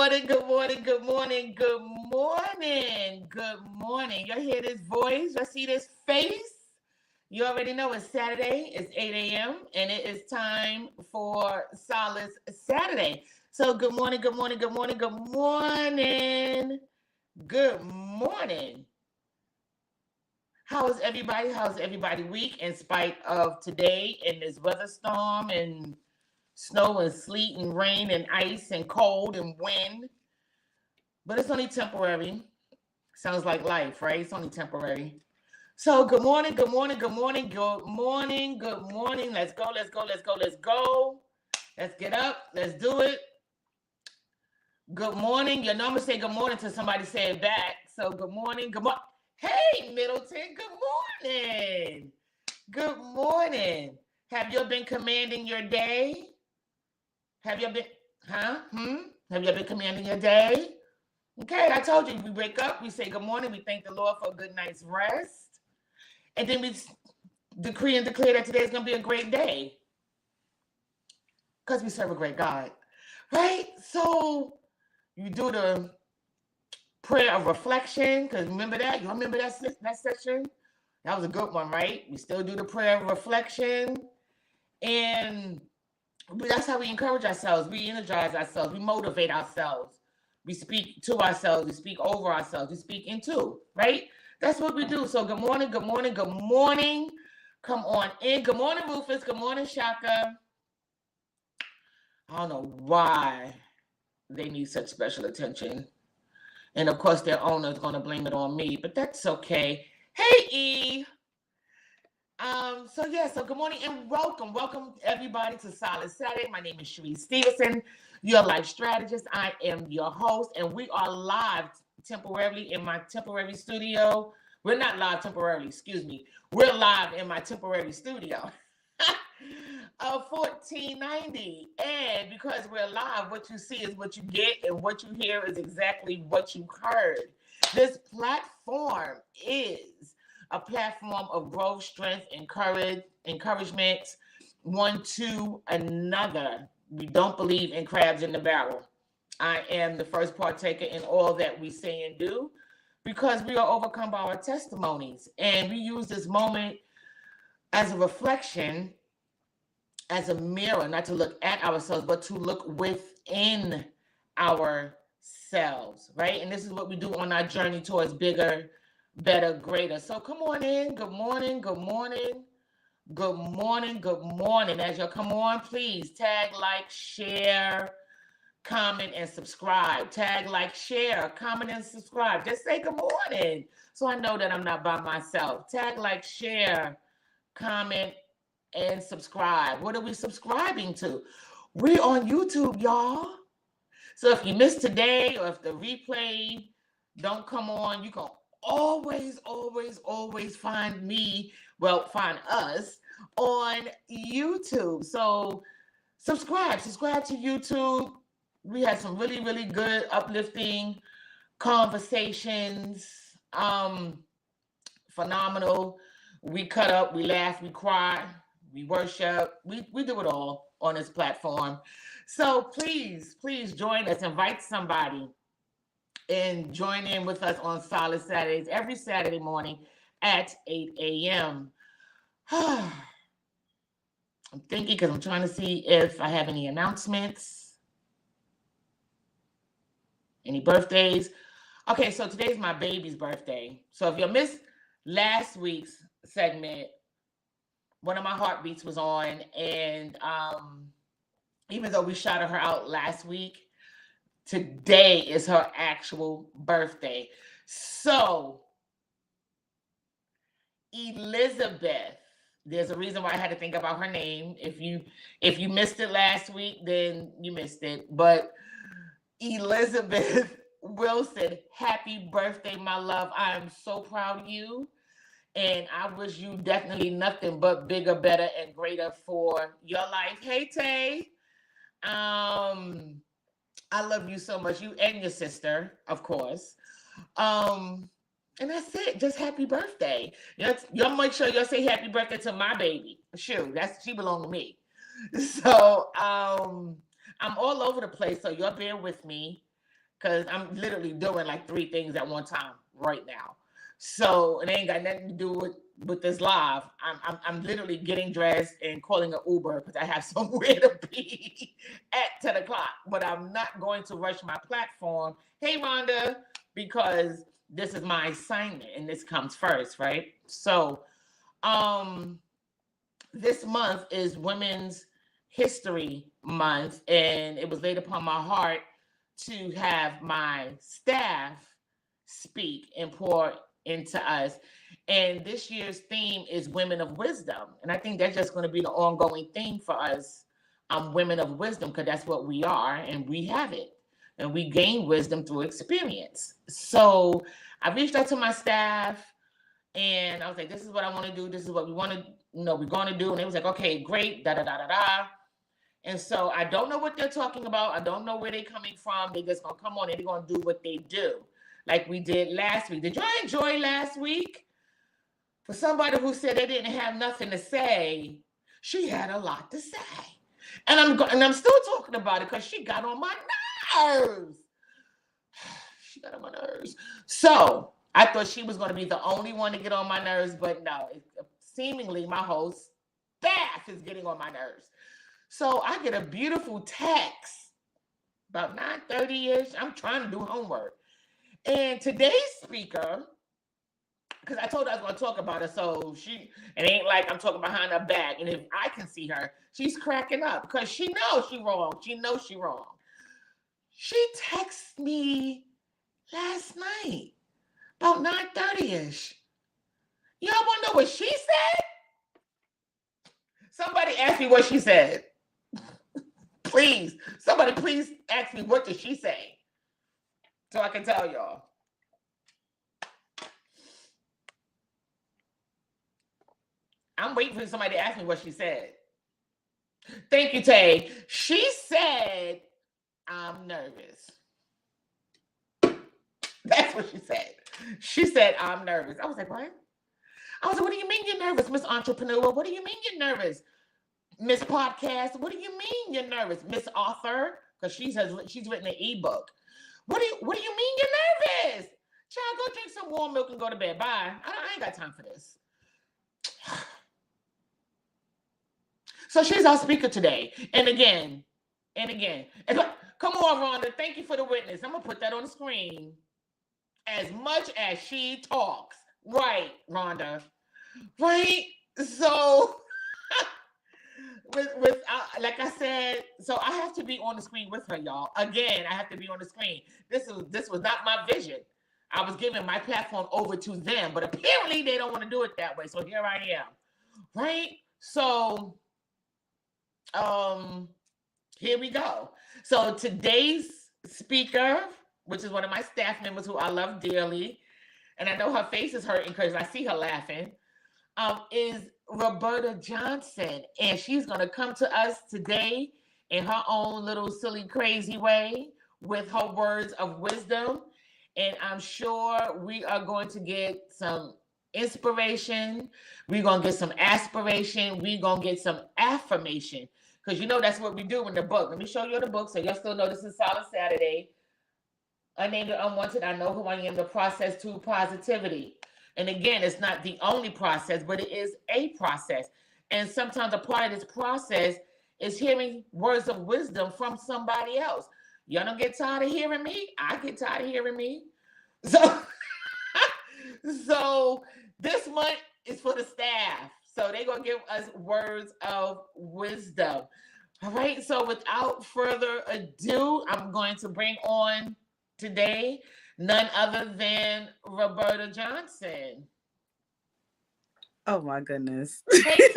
morning, good morning, good morning, good morning, good morning. You hear this voice? You see this face? You already know it's Saturday. It's 8 a.m. and it is time for Solace Saturday. So good morning, good morning, good morning, good morning, good morning. How is everybody? How's everybody week in spite of today and this weather storm and snow and sleet and rain and ice and cold and wind? But it's only temporary. Sounds like life, right? It's only temporary. So good morning, good morning, good morning, good morning, good morning. Let's go, let's go, let's go, let's go. Let's get up. Let's do it. Good morning. You normally say good morning till somebody say it back. So good morning, good morning. Hey, Middleton, good morning. Good morning. Have you been commanding your day? Have you been, Have you been commanding your day? Okay, I told you, we wake up, we say good morning, we thank the Lord for a good night's rest, and then we decree and declare that today is going to be a great day because we serve a great God, right? So you do the prayer of reflection, because remember that? You remember that session? That was a good one, right? We still do the prayer of reflection, and that's how we encourage ourselves, we energize ourselves, we motivate ourselves. We speak to ourselves. We speak over ourselves. We speak into, right? That's what we do. So good morning, good morning, good morning. Come on in. Good morning, Rufus. Good morning, Shaka. I don't know why they need such special attention. And of course, their owner is going to blame it on me, but that's okay. Hey, E. So good morning and welcome. Welcome everybody to Solace Saturday. My name is Cherise Stevenson, your life strategist. I am your host, and we are live temporarily in my temporary studio. We're not live temporarily, excuse me. We're live in my temporary studio of 1490. And because we're live, what you see is what you get, and what you hear is exactly what you heard. This platform is a platform of growth, strength, encouragement, one to another. We don't believe in crabs in the barrel. I am the first partaker in all that we say and do because we are overcome by our testimonies. And we use this moment as a reflection, as a mirror, not to look at ourselves, but to look within ourselves, right? And this is what we do on our journey towards bigger, better, greater. So come on in. Good morning, good morning, good morning, good morning. As you come on, please tag, like, share, comment, and subscribe. Tag, like, share, comment, and subscribe. Just say good morning so I know that I'm not by myself. Tag, like, share, comment, and subscribe. What are we subscribing to? We're on YouTube, y'all. So if you missed today or if the replay don't come on, you can always find me, find us on YouTube. So subscribe to YouTube. We had some really good uplifting conversations. Phenomenal. We cut up, we laugh, we cry, we worship, we do it all on this platform. So please join us, invite somebody, and join in with us on Solace Saturdays every Saturday morning at 8 a.m. I'm thinking because I'm trying to see if I have any announcements, any birthdays. Okay, so today's my baby's birthday. So if you missed last week's segment, one of my heartbeats was on, and even though we shouted her out last week, today is her actual birthday. So, Elizabeth, there's a reason why I had to think about her name. If you missed it last week, then you missed it. But Elizabeth Wilson, happy birthday, my love. I am so proud of you. And I wish you definitely nothing but bigger, better, and greater for your life. Hey, Tay. I love you so much. You and your sister, of course. And that's it. Just happy birthday. Y'all make sure y'all say happy birthday to my baby. Shoot, she belong to me. So I'm all over the place. So y'all bear with me. because I'm literally doing like 3 things at one time right now. So it ain't got nothing to do with this live. I'm literally getting dressed and calling an Uber because I have somewhere to be at 10 o'clock. But I'm not going to rush my platform. Hey, Rhonda, because this is my assignment and this comes first, right? So this month is Women's History Month, and it was laid upon my heart to have my staff speak and pour into us. And this year's theme is Women of Wisdom. And I think that's just going to be the ongoing theme for us, Women of Wisdom, because that's what we are, and we have it. And we gain wisdom through experience. So I reached out to my staff, and I was like, this is what I want to do. This is what we want to, we're going to do. And it was like, okay, great, da-da-da-da-da. And so I don't know what they're talking about. I don't know where they're coming from. They're just going to come on and they're going to do what they do, like we did last week. Did y'all enjoy last week? For somebody who said they didn't have nothing to say, she had a lot to say. And I'm still talking about it because she got on my nerves. She got on my nerves. So I thought she was going to be the only one to get on my nerves, but no. Seemingly, my whole staff is getting on my nerves. So I get a beautiful text about 9:30-ish. I'm trying to do homework. And today's speaker, because I told her I was going to talk about her, so it ain't like I'm talking behind her back. And if I can see her, she's cracking up because she knows she's wrong. She knows she's wrong. She texted me last night about 9:30-ish. Y'all want to know what she said? Somebody ask me what she said. Please, somebody please ask me what did she say so I can tell y'all. I'm waiting for somebody to ask me what she said. Thank you, Tay. She said, I'm nervous. That's what she said. She said, I'm nervous. I was like, what? I was like, what do you mean you're nervous, Miss Entrepreneur? What do you mean you're nervous? Miss Podcast, what do you mean you're nervous? Miss Author, because she's written an ebook. What do you mean you're nervous? Child, go drink some warm milk and go to bed. Bye. I ain't got time for this. So she's our speaker today. And again. Come on, Rhonda. Thank you for the witness. I'm going to put that on the screen. As much as she talks. Right, Rhonda. Right? So, like I said, so I have to be on the screen with her, y'all. Again, I have to be on the screen. This was not my vision. I was giving my platform over to them, but apparently they don't want to do it that way. So here I am. Right? So, here we go. So today's speaker, which is one of my staff members who I love dearly, and I know her face is hurting because I see her laughing, is Roberta Johnson. And she's going to come to us today in her own little silly, crazy way with her words of wisdom. And I'm sure we are going to get some inspiration. We're going to get some aspiration. We're going to get some affirmation. Because that's what we do in the book. Let me show you the book so y'all still know this is Solace Saturday. Unnamed or Unwanted, I Know Who I Am, the process to positivity. And again, it's not the only process, but it is a process. And sometimes a part of this process is hearing words of wisdom from somebody else. Y'all don't get tired of hearing me? I get tired of hearing me. So this month is for the staff. So they're going to give us words of wisdom. All right. So without further ado, I'm going to bring on today none other than Roberta Johnson. Oh, my goodness. Hey,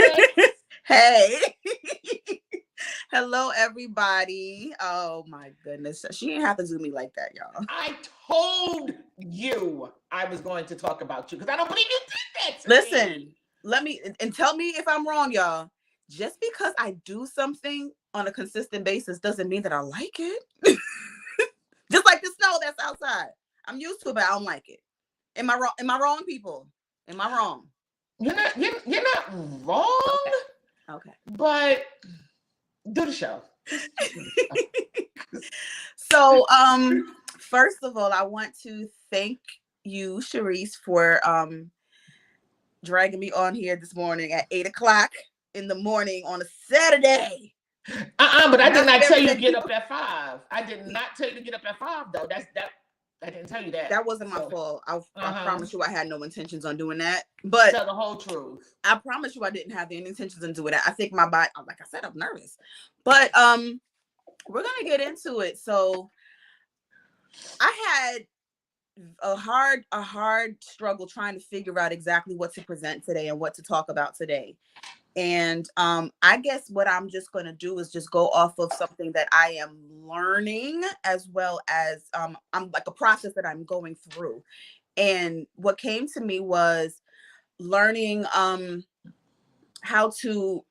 hey. Hello, everybody. Oh, my goodness. She didn't have to do me like that, y'all. I told you I was going to talk about you because I don't believe you did that to Listen. me. Let me, and tell me if I'm wrong, y'all. Just because I do something on a consistent basis doesn't mean that I like it. Just like the snow that's outside. I'm used to it, but I don't like it. Am I wrong? Am I wrong, people? Am I wrong? You're not wrong. Okay. But do the show. So, First of all, I want to thank you, Cherise, for dragging me on here this morning at 8 o'clock in the morning on a Saturday. But I did Not not tell very you to many get up people. at 5. I did not tell you to get up at 5 though. That's that. I didn't tell you that. That wasn't my So, fault. I uh-huh. promise you I had no intentions on doing that. But Tell the whole truth. I promise you I didn't have any intentions on doing that. I think my body, like I said, I'm nervous. But we're gonna get into it. So I had a hard struggle trying to figure out exactly what to present today and what to talk about today. And I guess what I'm just going to do is just go off of something that I am learning, as well as I'm like a process that I'm going through. And what came to me was learning how to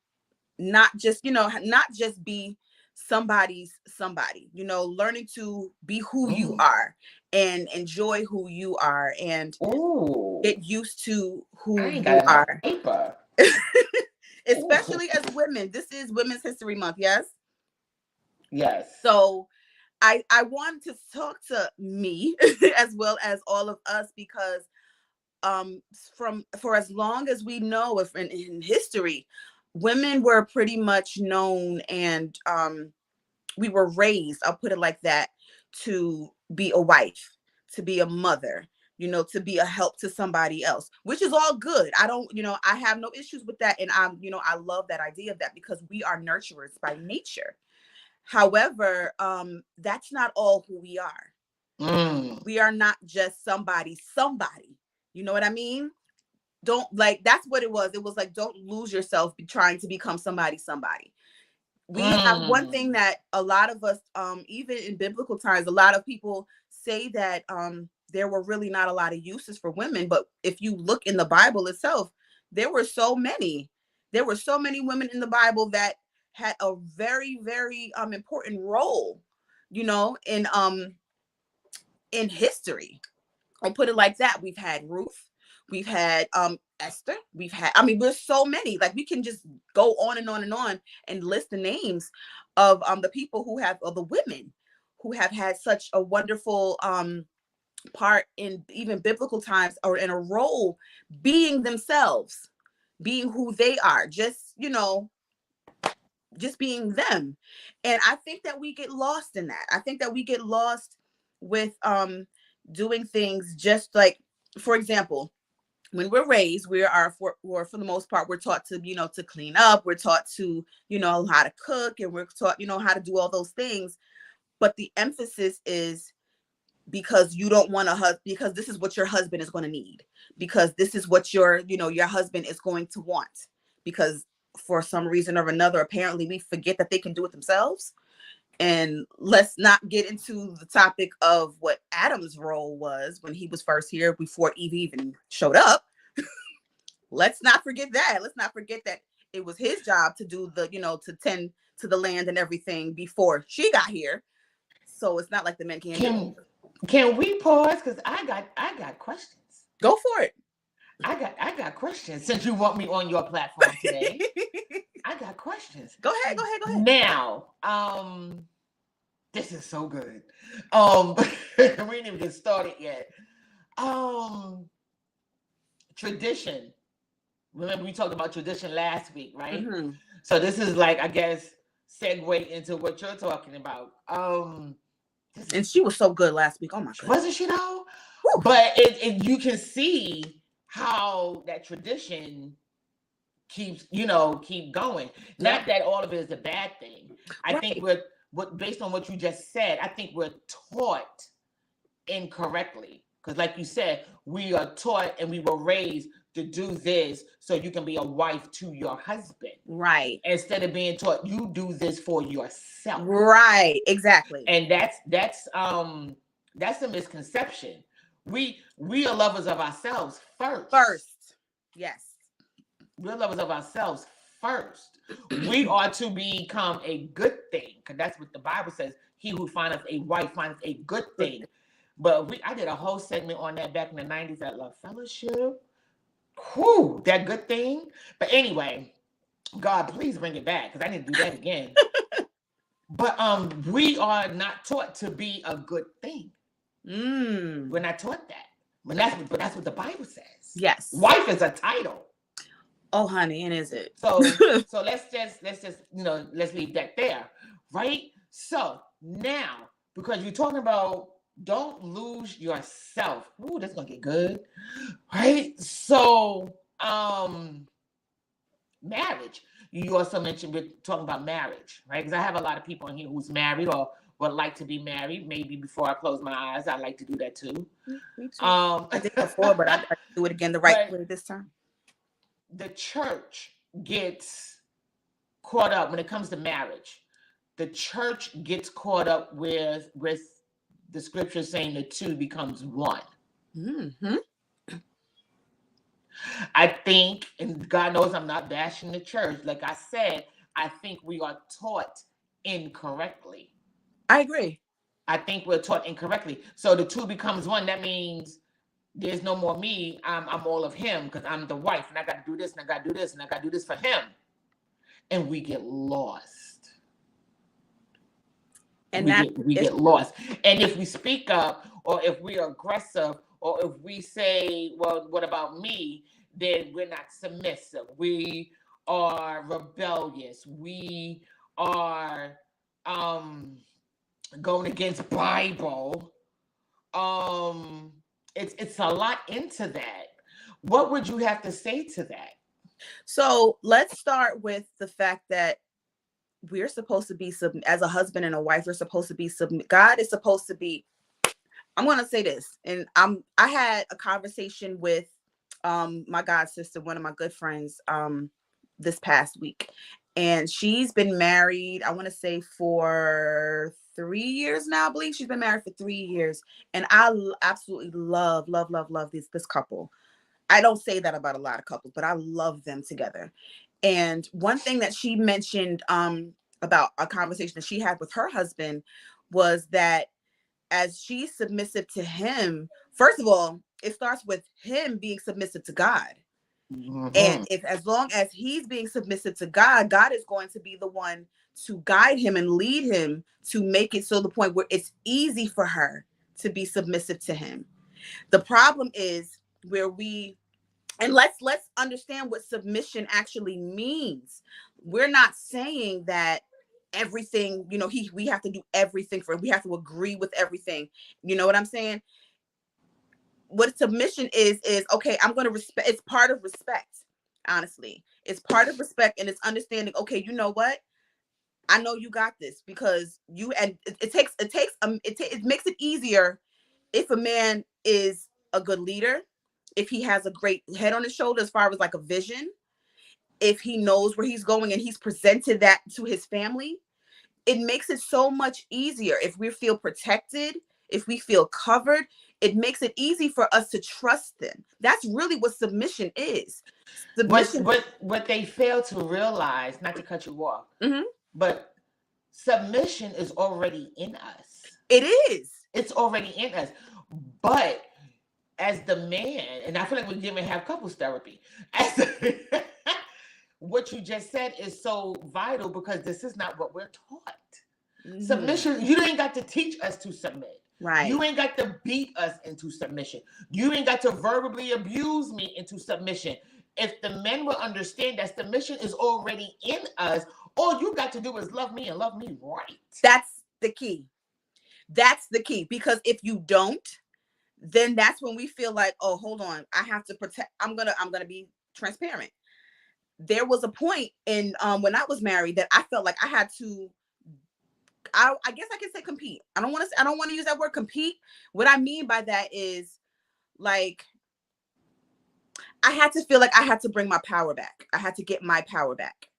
not just, not just be somebody's somebody, learning to be who you are and enjoy who you are and Ooh. get used to I who ain't you got enough are. paper. Especially as women. This is Women's History Month, yes? Yes. So I wanted to talk to me as well as all of us because for as long as we know, if in history, women were pretty much known and we were raised, I'll put it like that, to be a wife, to be a mother, to be a help to somebody else, which is all good. I don't, I have no issues with that. And I love that idea of that because we are nurturers by nature. However, that's not all who we are. We are not just somebody. You know what I mean? Don't that's what it was. It was like, don't lose yourself trying to become somebody. We have one thing that a lot of us, even in biblical times, a lot of people say that there were really not a lot of uses for women. But if you look in the Bible itself, there were so many women in the Bible that had a very, very important role, in history. I'll put it like that. We've had Ruth, we've had Esther, there's so many. Like, we can just go on and on and on and list the names of the people of the women who have had such a wonderful part in even biblical times, or in a role, being themselves, being who they are, just being them. And I think that we get lost in that. I think that we get lost with doing things just like, for example, when we're raised, for the most part, we're taught to, to clean up. We're taught to, how to cook, and we're taught, how to do all those things. But the emphasis is because you don't want because this is what your husband is going to need, because this is what your husband is going to want, because for some reason or another, apparently we forget that they can do it themselves. And let's not get into the topic of what Adam's role was when he was first here, before Eve even showed up. Let's not forget that. Let's not forget that it was his job to do to tend to the land and everything before she got here. So it's not like the men can't do it. Can we pause? Because I got questions. Go for it. I got questions since you want me on your platform today. I got questions. Go ahead. Now, this is so good. We didn't even get started yet. Tradition. Remember, we talked about tradition last week, right? Mm-hmm. So this is like, I guess, segue into what you're talking about. And she was so good last week. Oh my goodness. Wasn't she though? Woo. But you can see how that tradition keep going. Yeah. Not that all of it is a bad thing. I think based on what you just said, I think we're taught incorrectly. Because like you said, we are taught and we were raised to do this so you can be a wife to your husband. Right. Instead of being taught, you do this for yourself. Right. Exactly. And that's a misconception. We are lovers of ourselves first. Yes. We're lovers of ourselves first. We are to become a good thing, because that's what the Bible says. He who findeth a wife findeth a good thing. But I did a whole segment on that back in the 90s at Love Fellowship. Whew, that good thing. But anyway, God, please bring it back, because I need to do that again. But we are not taught to be a good thing. We're not taught that. But that's what the Bible says. Yes. Wife is a title. Oh, honey, and is it? So let's just let's leave that there, right? So now, because you're talking about don't lose yourself. Ooh, that's gonna get good, right? So, marriage. You also mentioned we're talking about marriage, right? Because I have a lot of people in here who's married or would like to be married. Maybe before I close my eyes, I like to do that too. Me too. I did before, but I got to do it again the right way this time. The church gets caught up when it comes to marriage. The church gets caught up with the scripture saying the two becomes one. Mm-hmm. I think, and God knows I'm not bashing the church. Like I said, I think we are taught incorrectly. I agree. I think we're taught incorrectly. So the two becomes one. That means there's no more me. I'm all of him because I'm the wife, and I got to do this, and I got to do this, and I got to do this for him. And we get lost. And we get lost. And if we speak up, or if we're aggressive, or if we say, well, what about me? Then we're not submissive. We are rebellious. We are going against Bible. It's a lot into that. What would you have to say to that? So let's start with the fact that we're supposed to be as a husband and a wife. We're supposed to be God is supposed to be. I'm going to say this, and I had a conversation with my god sister, one of my good friends, this past week, and she's been married, I want to say for 3 years now. I believe she's been married for 3 years, and I absolutely love this couple. I don't say that about a lot of couples, but I love them together. And one thing that she mentioned about a conversation that she had with her husband was that as she's submissive to him, first of all, it starts with him being submissive to God. Mm-hmm. And as long as he's being submissive to God, God is going to be the one to guide him and lead him to make it so the point where it's easy for her to be submissive to him. The problem is where let's understand what submission actually means. We're not saying that everything, we have to do everything for him. We have to agree with everything. You know what I'm saying? What submission is okay, I'm going to respect. It's part of respect. Honestly, it's part of respect, and it's understanding, okay, you know what? I know you got this because it makes it easier if a man is a good leader, if he has a great head on his shoulder as far as like a vision, if he knows where he's going and he's presented that to his family. It makes it so much easier if we feel protected, if we feel covered. It makes it easy for us to trust them. That's really what submission is. Submission. What they fail to realize, not to cut you off, but submission is already in us. It is. It's already in us. But as the man, and I feel like we're giving have couples therapy. What you just said is so vital because this is not what we're taught. Mm-hmm. Submission, you ain't got to teach us to submit. Right. You ain't got to beat us into submission. You ain't got to verbally abuse me into submission. If the men will understand that submission is already in us, all you got to do is love me and love me right. That's the key. That's the key. Because if you don't, then that's when we feel like, oh, hold on, I have to protect. I'm gonna be transparent. There was a point in when I was married that I felt like I had to. I guess I can say compete. I don't want to use that word compete. What I mean by that is like I had to feel like I had to bring my power back. I had to get my power back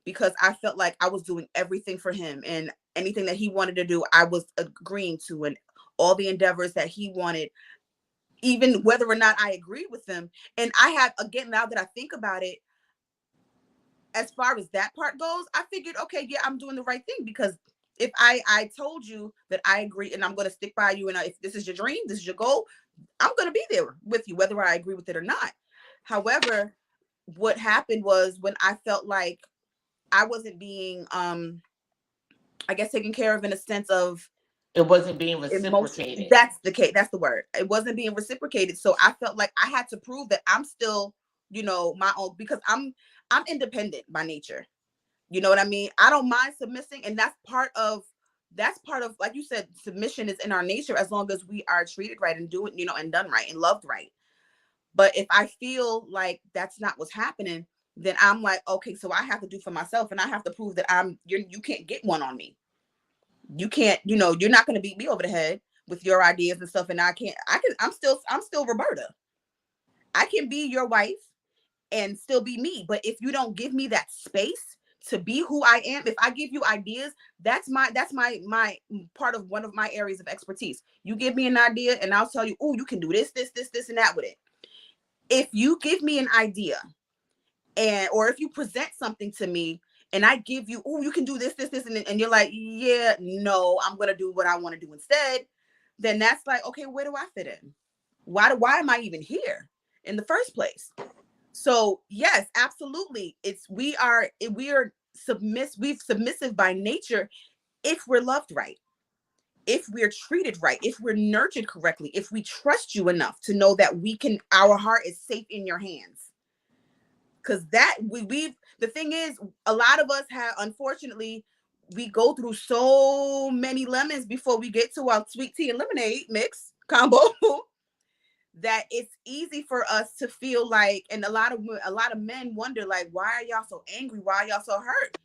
because I felt like I was doing everything for him, and anything that he wanted to do, I was agreeing to, and all the endeavors that he wanted, even whether or not I agreed with them. And I have, again, now that I think about it, as far as that part goes, I figured, okay, yeah, I'm doing the right thing, because if I told you that I agree and I'm going to stick by you, and if this is your dream, this is your goal, I'm going to be there with you, whether I agree with it or not. However, what happened was when I felt like I wasn't being, I guess, taken care of in a sense of It wasn't being Emotion. reciprocated. That's the case. That's the word. It wasn't being reciprocated. So I felt like I had to prove that I'm still, my own, because I'm independent by nature. You know what I mean? I don't mind submitting, and that's part of, like you said, submission is in our nature as long as we are treated right and doing, and done right and loved right. But if I feel like that's not what's happening, then I'm like, okay, so I have to do for myself, and I have to prove that you can't get one on me. You can't, you're not going to beat me over the head with your ideas and stuff. And I'm still Roberta. I can be your wife and still be me. But if you don't give me that space to be who I am, if I give you ideas, that's my part of one of my areas of expertise. You give me an idea and I'll tell you, oh, you can do this, and that with it. If you give me an idea or if you present something to me and I give you, oh, you can do this, and you're like, yeah, no, I'm going to do what I want to do instead. Then that's like, okay, where do I fit in? Why am I even here in the first place? So yes, absolutely. We're submissive by nature if we're loved right, if we're treated right, if we're nurtured correctly, if we trust you enough to know that our heart is safe in your hands. Because the thing is, a lot of us unfortunately, we go through so many lemons before we get to our sweet tea and lemonade mix combo that it's easy for us to feel like, and a lot of men wonder, like, why are y'all so angry? Why are y'all so hurt?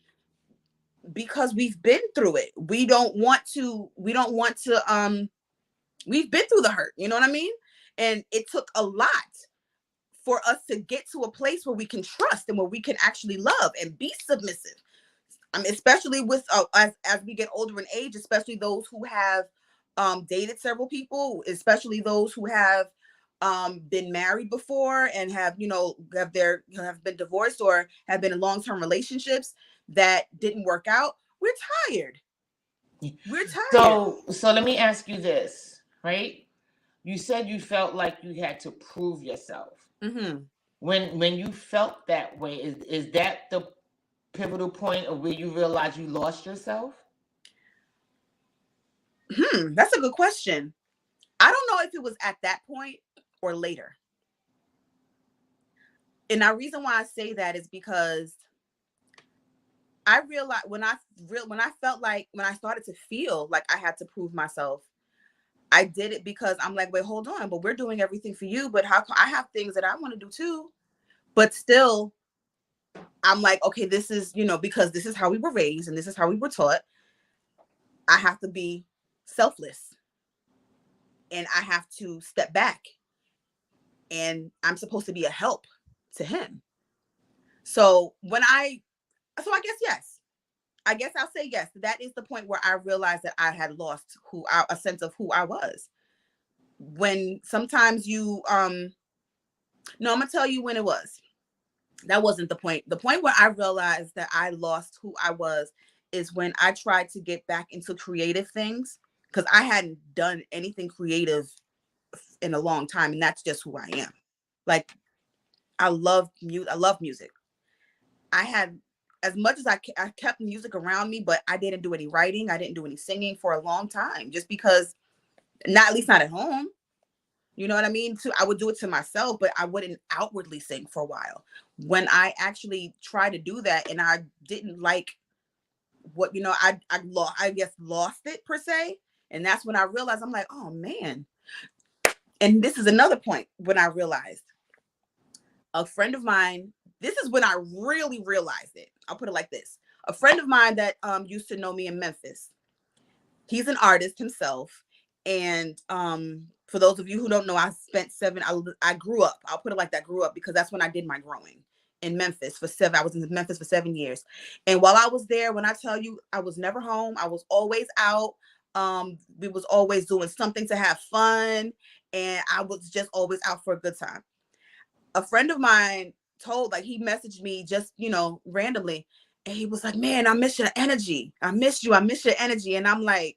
Because we've been through it. We don't want to, we've been through the hurt, you know what I mean? And it took a lot for us to get to a place where we can trust and where we can actually love and be submissive. Especially with as we get older in age, especially those who have dated several people, especially those who have been married before and have been divorced or have been in long-term relationships that didn't work out. We're tired. So let me ask you this, right? You said you felt like you had to prove yourself. Mm-hmm. When you felt that way, is that the pivotal point of where you realize you lost yourself? That's a good question. I don't know if it was at that point or later. And the reason why I say that is because I realized when I started to feel like I had to prove myself, I did it because I'm like, wait, hold on, but we're doing everything for you, but how come I have things that I want to do too? But still, I'm like, okay, this is, because this is how we were raised and this is how we were taught. I have to be selfless and I have to step back and I'm supposed to be a help to him. So I guess yes. I guess I'll say yes. That is the point where I realized that I had lost a sense of who I was. When sometimes no, I'm gonna tell you when it was. That wasn't the point. The point where I realized that I lost who I was is when I tried to get back into creative things, because I hadn't done anything creative in a long time, and that's just who I am. Like, I love music. I had, as much as I kept music around me, but I didn't do any writing. I didn't do any singing for a long time, just because, at least not at home. You know what I mean? I would do it to myself, but I wouldn't outwardly sing for a while. When I actually tried to do that and I didn't like what, I guess lost it per se. And that's when I realized, I'm like, oh man. And this is another point when I realized, a friend of mine, this is when I really realized it. I'll put it like this. A friend of mine that used to know me in Memphis, he's an artist himself. And for those of you who don't know, I grew up. I'll put it like that, grew up, because that's when I did my growing in Memphis I was in Memphis for 7 years. And while I was there, when I tell you, I was never home. I was always out. We was always doing something to have fun. And I was just always out for a good time. A friend of mine he messaged me just, randomly. And he was like, man, I miss your energy. I miss you. I miss your energy. And I'm like,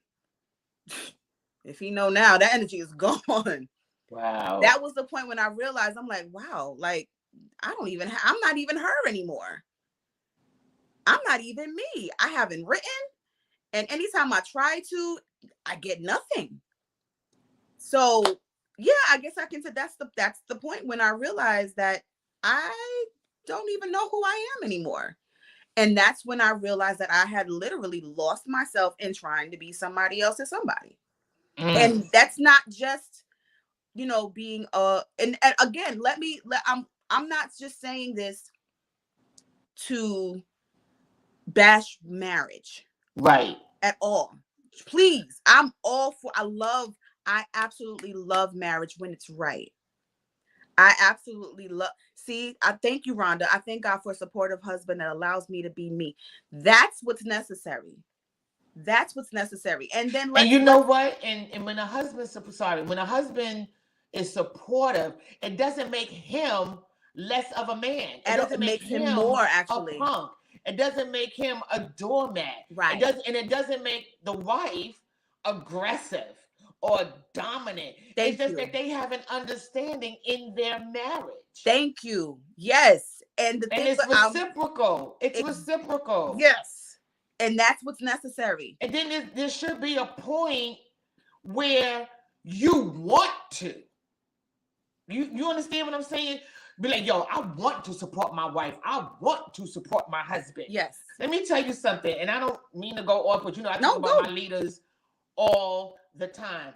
if he know now, that energy is gone. Wow. That was the point when I realized, I'm like, wow, like, I'm not even her anymore. I'm not even me. I haven't written. And anytime I try to, I get nothing. So yeah, I guess I can say that's the point when I realized that I don't even know who I am anymore. And that's when I realized that I had literally lost myself in trying to be somebody else's somebody. And that's not just, being and again, I'm not just saying this to bash marriage. Right. At all. Please, I absolutely love marriage when it's right. I absolutely love. See, I thank you, Rhonda. I thank God for a supportive husband that allows me to be me. That's what's necessary. That's what's necessary. And then and you know what? And when a husband is supportive, it doesn't make him less of a man. It doesn't make makes him him more, a actually. punk. It doesn't make him a doormat. Right. It doesn't make the wife aggressive or dominant. It's just that they have an understanding in their marriage. Thank you. Yes. And it's reciprocal. It's reciprocal. Yes. And that's what's necessary. And then there should be a point where you want to. You understand what I'm saying? Be like, yo, I want to support my wife. I want to support my husband. Yes. Let me tell you something, and I don't mean to go off, but I talk about my leaders all the time.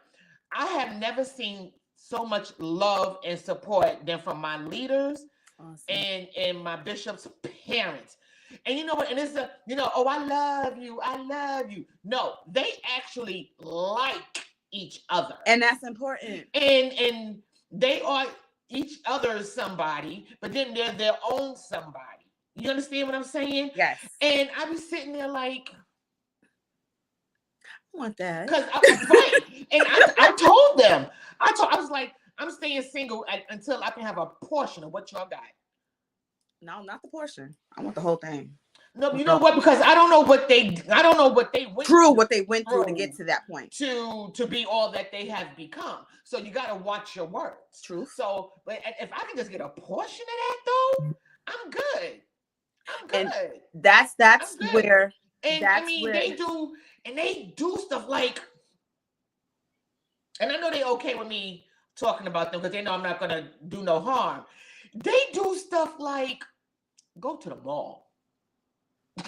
I have never seen so much love and support than from my leaders. Awesome. and my bishop's parents. And you know what? And it's oh, I love you. I love you. No, they actually like each other. And that's important. And they are each other's somebody, but then they're their own somebody. You understand what I'm saying? Yes. And I be sitting there like, I want that. Because right. And I told them, I was like, I'm staying single until I can have a portion of what y'all got. No, not the portion. I want the whole thing. No, you know what? Because I don't know what they went through. What they went through to get to that point. To be all that they have become. So you got to watch your words. True. So, but if I can just get a portion of that, though, I'm good. I'm good. And that's where. And that's I mean, where... they do stuff like, and I know they're okay with me talking about them because they know I'm not gonna do no harm. They do stuff like go to the mall. Like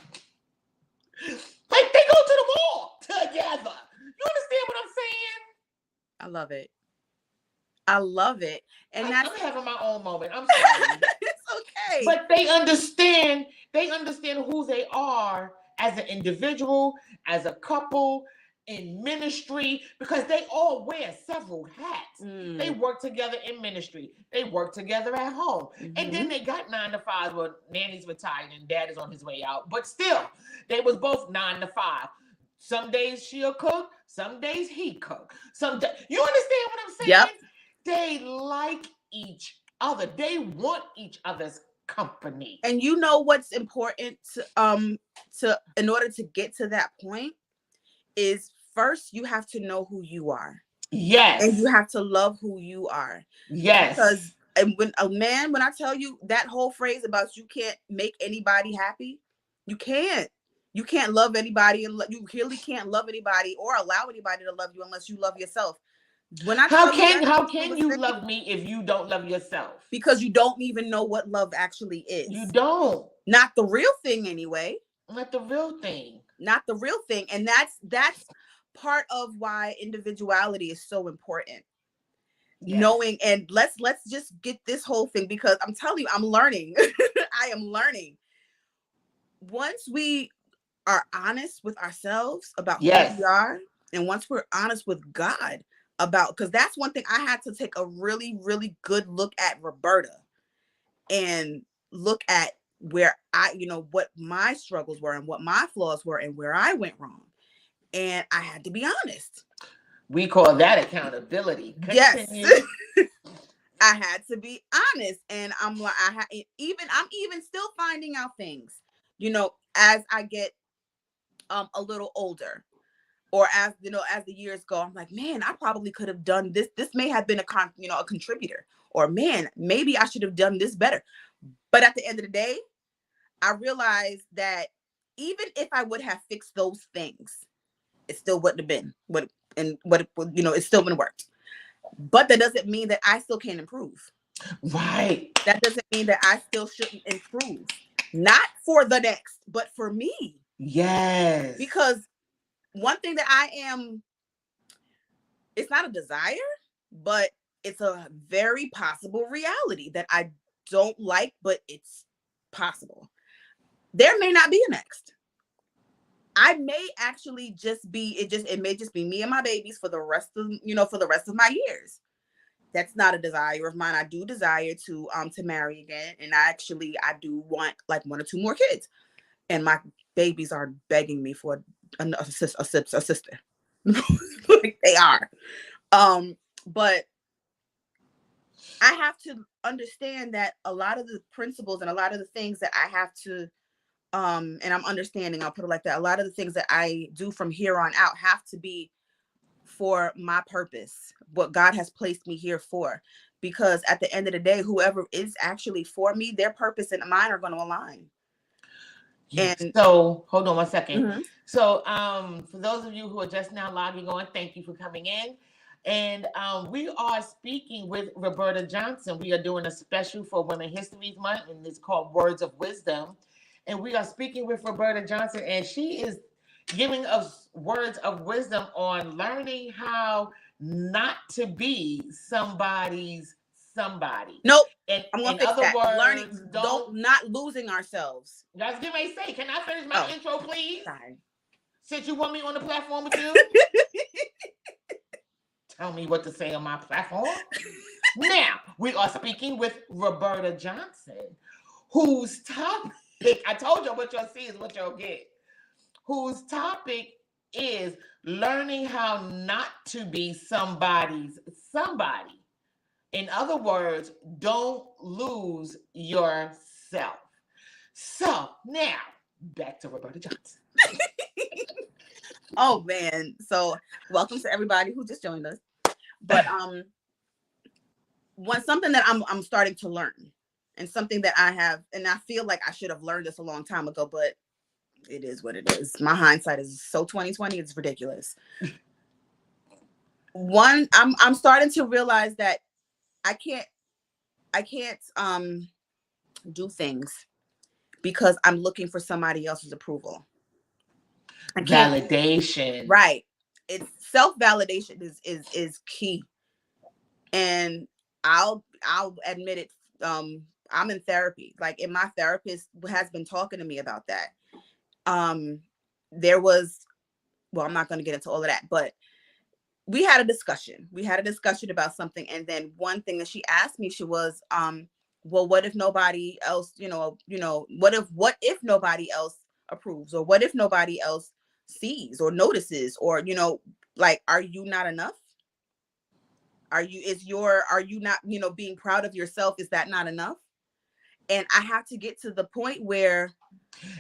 they go to the mall together. You understand what I'm saying? I love it. I love it. And I'm having my own moment. I'm sorry. It's okay. But they understand who they are as an individual, as a couple, in ministry, because they all wear several hats. They work together in ministry. They work together at home. And then they got 9 to 5. Well, Nanny's retired and Dad is on his way out. But still, they was both 9 to 5. Some days she'll cook. Some days he cook. You understand what I'm saying? Yep. They like each other. They want each other's company. And you know what's important to in order to get to that point is first you have to know who you are. Yes. And you have to love who you are. Yes. Because when I tell you that whole phrase about you can't make anybody happy, you can't. You can't love anybody, and you really can't love anybody or allow anybody to love you unless you love yourself. How can you love me if you don't love yourself? Because you don't even know what love actually is. You don't. Not the real thing anyway. Not the real thing. Not the real thing. And that's part of why individuality is so important. Yes. Knowing, and let's just get this whole thing, because I'm telling you, I'm learning. I am learning. Once we are honest with ourselves about who we are, and once we're honest with God about, because that's one thing I had to take a really, really good look at Roberta and look at where what my struggles were and what my flaws were and where I went wrong. And I had to be honest. We call that accountability. Continue. Yes. I had to be honest. And I'm like, I'm even still finding out things, as I get a little older, or as the years go. I'm like, man, I probably could have done this. This may have been a contributor, or man, maybe I should have done this better. But at the end of the day, I realized that even if I would have fixed those things, it still wouldn't have been it still wouldn't have worked. But that doesn't mean that I still can't improve. Right. That doesn't mean that I still shouldn't improve. Not for the next, but for me. Yes. Because one thing that I am, it's not a desire, but it's a very possible reality that I don't like, but it's possible. There may not be a next. I may actually just be, it may just be me and my babies for the rest of my years. That's not a desire of mine. I do desire to marry again, and I do want like 1 or 2 more kids, and my babies are begging me for a sister. Like they are. But I have to understand that a lot of the principles and a lot of the things that I have to and I'm understanding, I'll put it like that, a lot of the things that I do from here on out have to be for my purpose, what God has placed me here for. Because at the end of the day, whoever is actually for me, their purpose and mine are going to align. Yes. And so hold on 1 second. Mhm. So for those of you who are just now logging on, thank you for coming in. And we are speaking with Roberta Johnson. We are doing a special for Women History Month, and it's called Words of Wisdom. And we are speaking with Roberta Johnson, and she is giving us words of wisdom on learning how not to be somebody's somebody. Nope. And I'm gonna in fix other that. words, Learning, not losing ourselves. I was getting ready to say, can I finish my intro, please? Sorry. Since you want me on the platform with you, tell me what to say on my platform. Now, we are speaking with Roberta Johnson, whose topic, I told you what you'll see is what you'll get, whose topic is learning how not to be somebody's somebody. In other words, don't lose yourself. So now, back to Roberta Johnson. Oh man. So welcome to everybody who just joined us. But something that I'm starting to learn, and something that I have, and I feel like I should have learned this a long time ago, but it is what it is. My hindsight is so 2020, it's ridiculous. I'm starting to realize that I can't do things because I'm looking for somebody else's approval. Validation. Right. It's self-validation is key. And I'll admit it. I'm in therapy. Like, and my therapist has been talking to me about that. There was, well, I'm not going to get into all of that, but we had a discussion. We had a discussion about something, and then one thing that she asked me, she was, well, what if nobody else, what if nobody else approves, or what if nobody else sees or notices, or like, are you not enough? Are you not, being proud of yourself? Is that not enough? And I have to get to the point where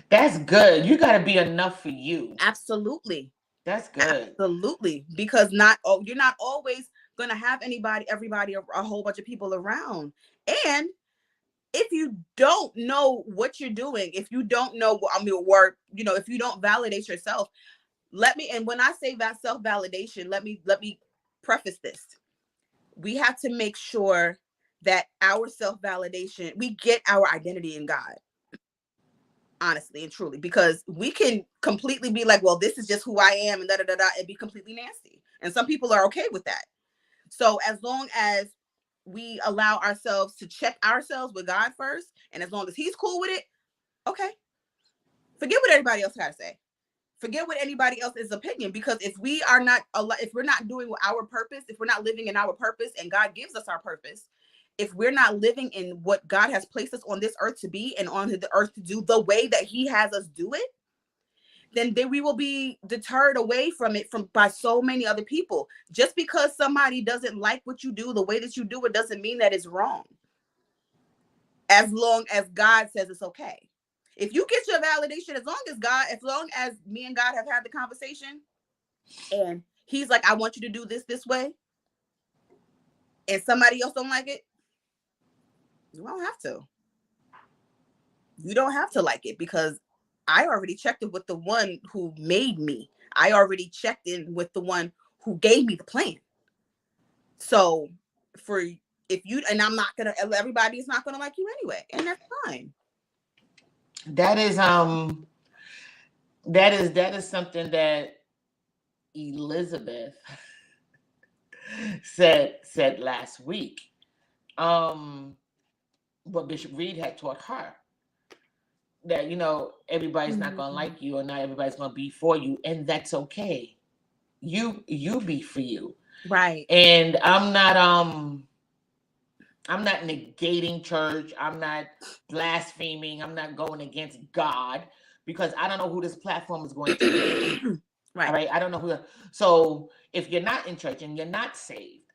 that's good. You got to be enough for you. Absolutely. That's good. Absolutely. Because you're not always going to have everybody, a whole bunch of people around. And if you don't know what you're doing, if you don't know work, if you don't validate yourself, and when I say that self-validation, let me preface this. We have to make sure that our self-validation, we get our identity in God, honestly and truly, because we can completely be like, well, this is just who I am, and and be completely nasty. And some people are okay with that. So as long as we allow ourselves to check ourselves with God first, and as long as He's cool with it, okay. Forget what everybody else got to say. Forget what anybody else's opinion, because if we're not doing our purpose, if we're not living in our purpose, and God gives us our purpose, if we're not living in what God has placed us on this earth to be, and on the earth to do the way that He has us do it, then we will be deterred away from it by so many other people. Just because somebody doesn't like what you do, the way that you do it, doesn't mean that it's wrong. As long as God says it's okay. If you get your validation, as long as me and God have had the conversation, and He's like, I want you to do this way, and somebody else don't like it, you don't have to. You don't have to like it, because I already checked it with the one who made me. I already checked in with the one who gave me the plan. So if you, and I'm not gonna, everybody's not gonna like you anyway, and that's fine. That is something that Elizabeth said last week. What Bishop Reed had taught her, that everybody's not gonna like you, or not everybody's gonna be for you, and that's okay. You be for you, right? And I'm not negating church. I'm not blaspheming. I'm not going against God, because I don't know who this platform is going to be. Right. All right. I don't know who. So if you're not in church and you're not saved,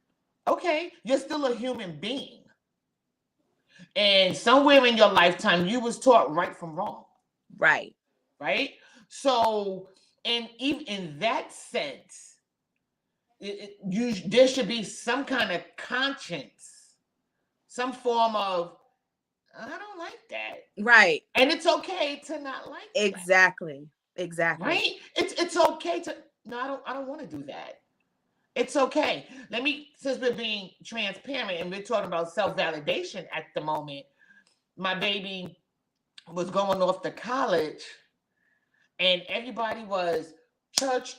okay, you're still a human being. And somewhere in your lifetime, you was taught right from wrong. Right. Right. So, and even in that sense, there should be some kind of conscience, some form of, I don't like that. Right. And it's okay to not like exactly. that. Exactly. Right? It's okay to, no, I don't want to do that. It's okay. Since we're being transparent and we're talking about self-validation at the moment, my baby was going off to college and everybody was church.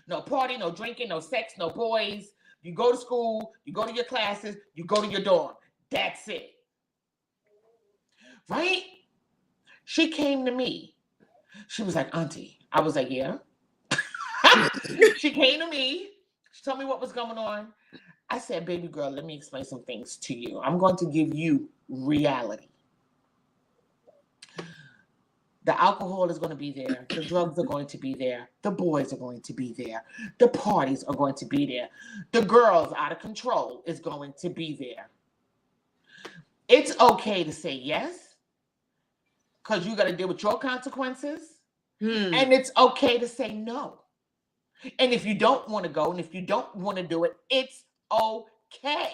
No party, no drinking, no sex, no boys. You go to school, you go to your classes, you go to your dorm. That's it. Right? She came to me. She was like, Auntie. I was like, yeah. She came to me. She told me what was going on. I said, baby girl, let me explain some things to you. I'm going to give you reality. The alcohol is going to be there. The drugs are going to be there. The boys are going to be there. The parties are going to be there. The girls out of control is going to be there. It's okay to say yes, because you got to deal with your consequences. And it's okay to say no. And if you don't want to go, and if you don't want to do it, it's okay.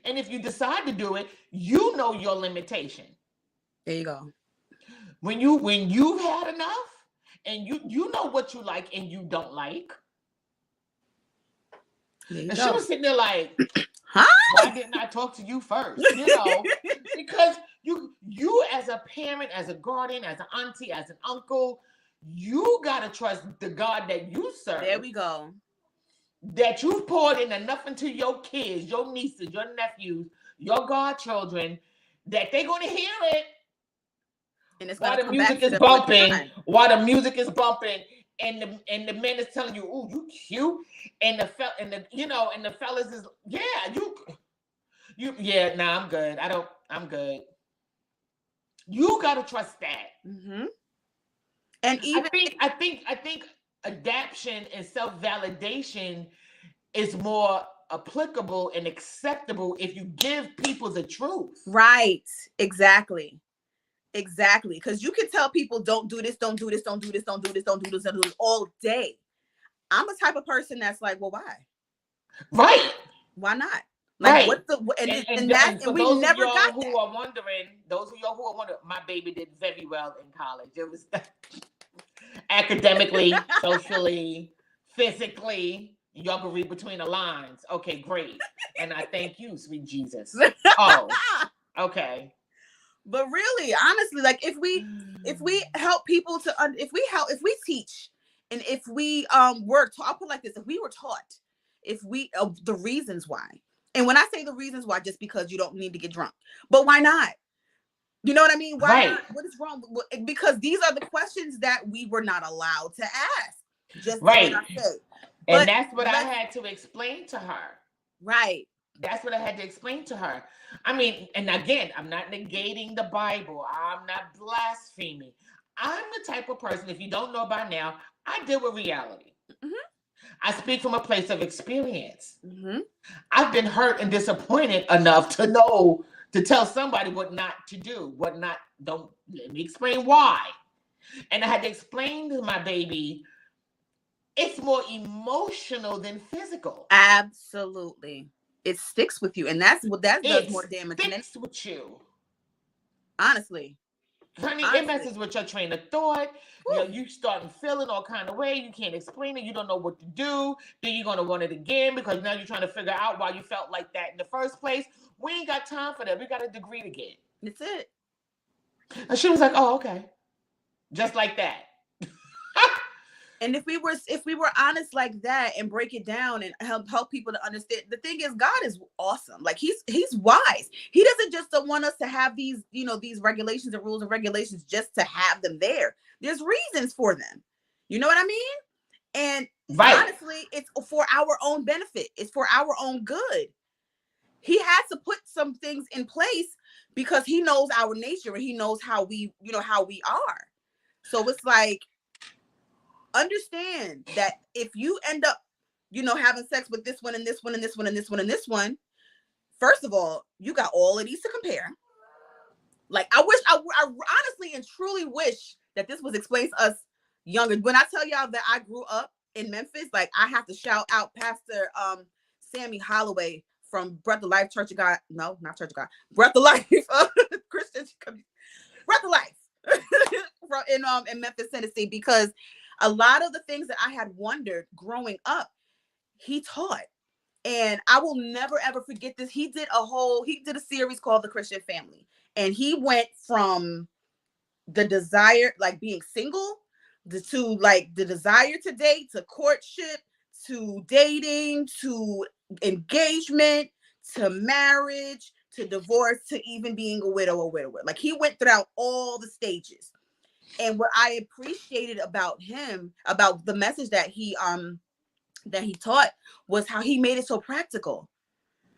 And if you decide to do it, you know your limitation. There you go. When you've had enough, and you know what you like and you don't like. And she was sitting there like, huh? Why didn't I talk to you first? Because you as a parent, as a guardian, as an auntie, as an uncle, you gotta trust the God that you serve. There we go. That you've poured in enough into your kids, your nieces, your nephews, your godchildren, that they're gonna hear it. And it's while the music is bumping, and the man is telling you, "Ooh, you cute," and the fellas is, yeah, I'm good. I'm good. You gotta trust that. Mm-hmm. And even I think adaptation and self-validation is more applicable and acceptable if you give people the truth. Right. Exactly. Because you can tell people, don't do this, don't do this, don't do this, don't do this, don't do this, don't do this all day. I'm a type of person that's like, well, why? Right. Why not? Like, right. What's the and we never got that. Those of y'all who are wondering, my baby did very well in college. It was academically, socially, physically. Y'all can read between the lines. Okay, great. And I thank you, sweet Jesus. Oh, okay. But really, honestly, like if we help people to, if we teach, and if we work, I'll put it like this: if we were taught, the reasons why, and when I say the reasons why, just because you don't need to get drunk, but why not? You know what I mean? Why not? What is wrong? Because these are the questions that we were not allowed to ask. Just right. And that's what I had to explain to her. Right. That's what I had to explain to her. I mean, and again, I'm not negating the Bible. I'm not blaspheming. I'm the type of person, if you don't know by now, I deal with reality. Mm-hmm. I speak from a place of experience. Mm-hmm. I've been hurt and disappointed enough to know, to tell somebody what not to do, don't let me explain why. And I had to explain to my baby, it's more emotional than physical. Absolutely. It sticks with you, and that does more damage than it sticks with you. Honestly. Honey, it Honestly. messes with your train of thought. Whew. You starting feeling all kind of way. You can't explain it. You don't know what to do. Then you're gonna want it again because now you're trying to figure out why you felt like that in the first place. We ain't got time for that. We got a degree to get. That's it. And she was like, "Oh, okay," just like that. And if we were honest like that and break it down and help people to understand, the thing is, God is awesome. Like he's wise. He doesn't just want us to have these, these regulations and rules and regulations just to have them there. There's reasons for them. You know what I mean? And Right. honestly, it's for our own benefit. It's for our own good. He has to put some things in place because he knows our nature and he knows how we are. So it's like, understand that if you end up, having sex with this one and this one and this one and this one and this one, first of all, you got all of these to compare. Like, I honestly and truly wish that this was explained to us younger. When I tell y'all that I grew up in Memphis, like, I have to shout out Pastor Sammy Holloway from Breath of Life Church of God. No, not Church of God. Breath of Life Christian Breath of Life in Memphis, Tennessee, because a lot of the things that I had wondered growing up, he taught. And I will never, ever forget this. He did a series called The Christian Family. And he went from the desire, like being single, to like the desire to date, to courtship, to dating, to engagement, to marriage, to divorce, to even being a widow or widower. Like, he went throughout all the stages. And what I appreciated about him, about the message that he taught, was how he made it so practical.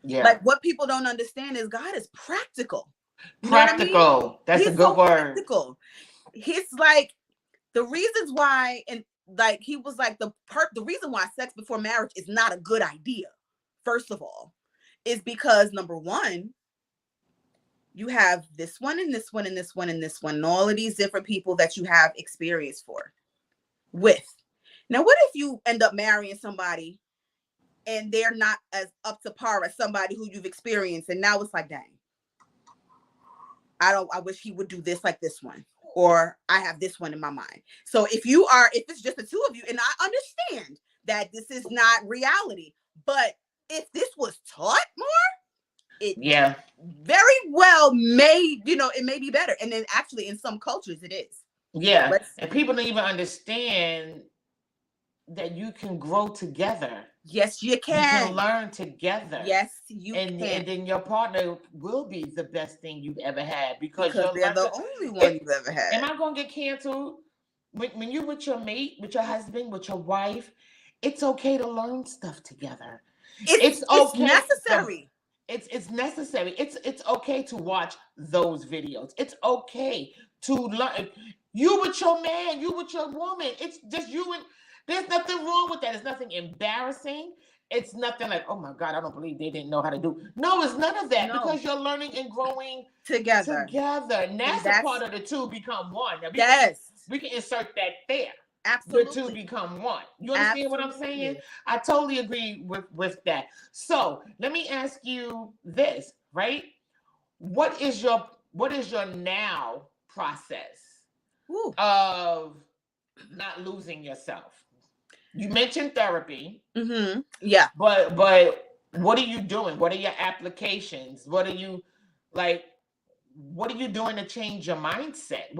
Yeah. Like, what people don't understand is God is practical. You practical. Know what I mean? That's He's a good so word. Practical. He's like, the reasons why, and like, he was like, the reason why sex before marriage is not a good idea, first of all, is because, number one, you have this one and this one and this one and this one, and all of these different people that you have experience with. Now, what if you end up marrying somebody and they're not as up to par as somebody who you've experienced, and now it's like, dang, I wish he would do this like this one, or I have this one in my mind. So if it's just the two of you, and I understand that this is not reality, but if this was taught more, it very well may, it may be better. And then actually in some cultures it is. Yeah. And people don't even understand that you can grow together. Yes, you can. You can learn together. Yes, you can. And then your partner will be the best thing you've ever had because they're the only one you've ever had. Am I going to get canceled? When you're with your mate, with your husband, with your wife, it's okay to learn stuff together. It's okay. Necessary. It's necessary. It's okay to watch those videos. It's okay to learn. You with your man, you with your woman. It's just you and there's nothing wrong with that. It's nothing embarrassing. It's nothing like, oh my God, I don't believe they didn't know how to do. No, it's none of that because you're learning and growing together. And that's a part of the two become one. Now, we can insert that there. Absolutely. The two become one. You understand what I'm saying? I totally agree with that. So let me ask you this, right? What is your now process of not losing yourself? You mentioned therapy. Mm-hmm. Yeah. But what are you doing? What are your applications? What are you doing to change your mindset?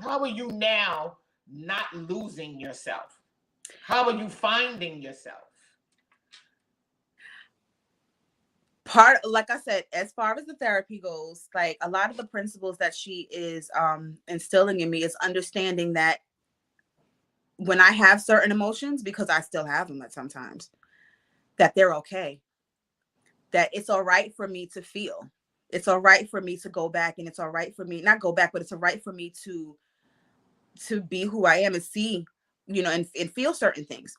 How are you now not losing yourself? How are you finding yourself? Like I said, as far as the therapy goes, like, a lot of the principles that she is instilling in me is understanding that when I have certain emotions, because I still have them at sometimes, that they're okay. That it's all right for me to feel. It's all right for me to go back, and it's all right for me, not go back, but it's all right for me to be who I am and see, and feel certain things.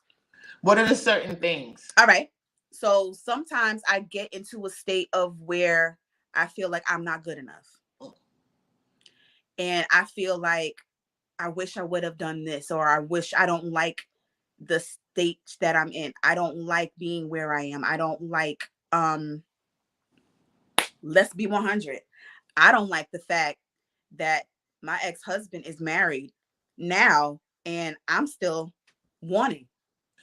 What are the certain things? All right. So sometimes I get into a state of where I feel like I'm not good enough. And I feel like I wish I would have done this, or I wish I don't like the state that I'm in. I don't like being where I am. I don't like, let's be 100. I don't like the fact that my ex-husband is married now and I'm still wanting.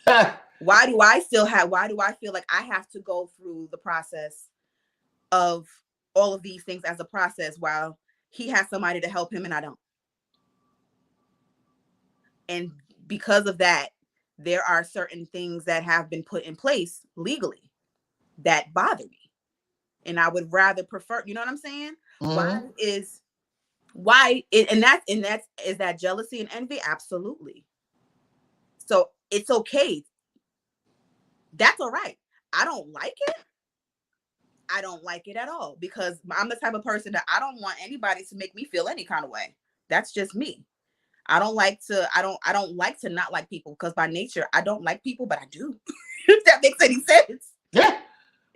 Why do I feel like I have to go through the process of all of these things as a process while he has somebody to help him and I don't? And because of that, there are certain things that have been put in place legally that bother me. And I would rather prefer, you know what I'm saying? Mm-hmm. Is that jealousy and envy? Absolutely. So it's okay. That's all right. I don't like it. I don't like it at all because I'm the type of person that I don't want anybody to make me feel any kind of way. That's just me. I don't like to not like people because by nature I don't like people, but I do. If that makes any sense. Yeah.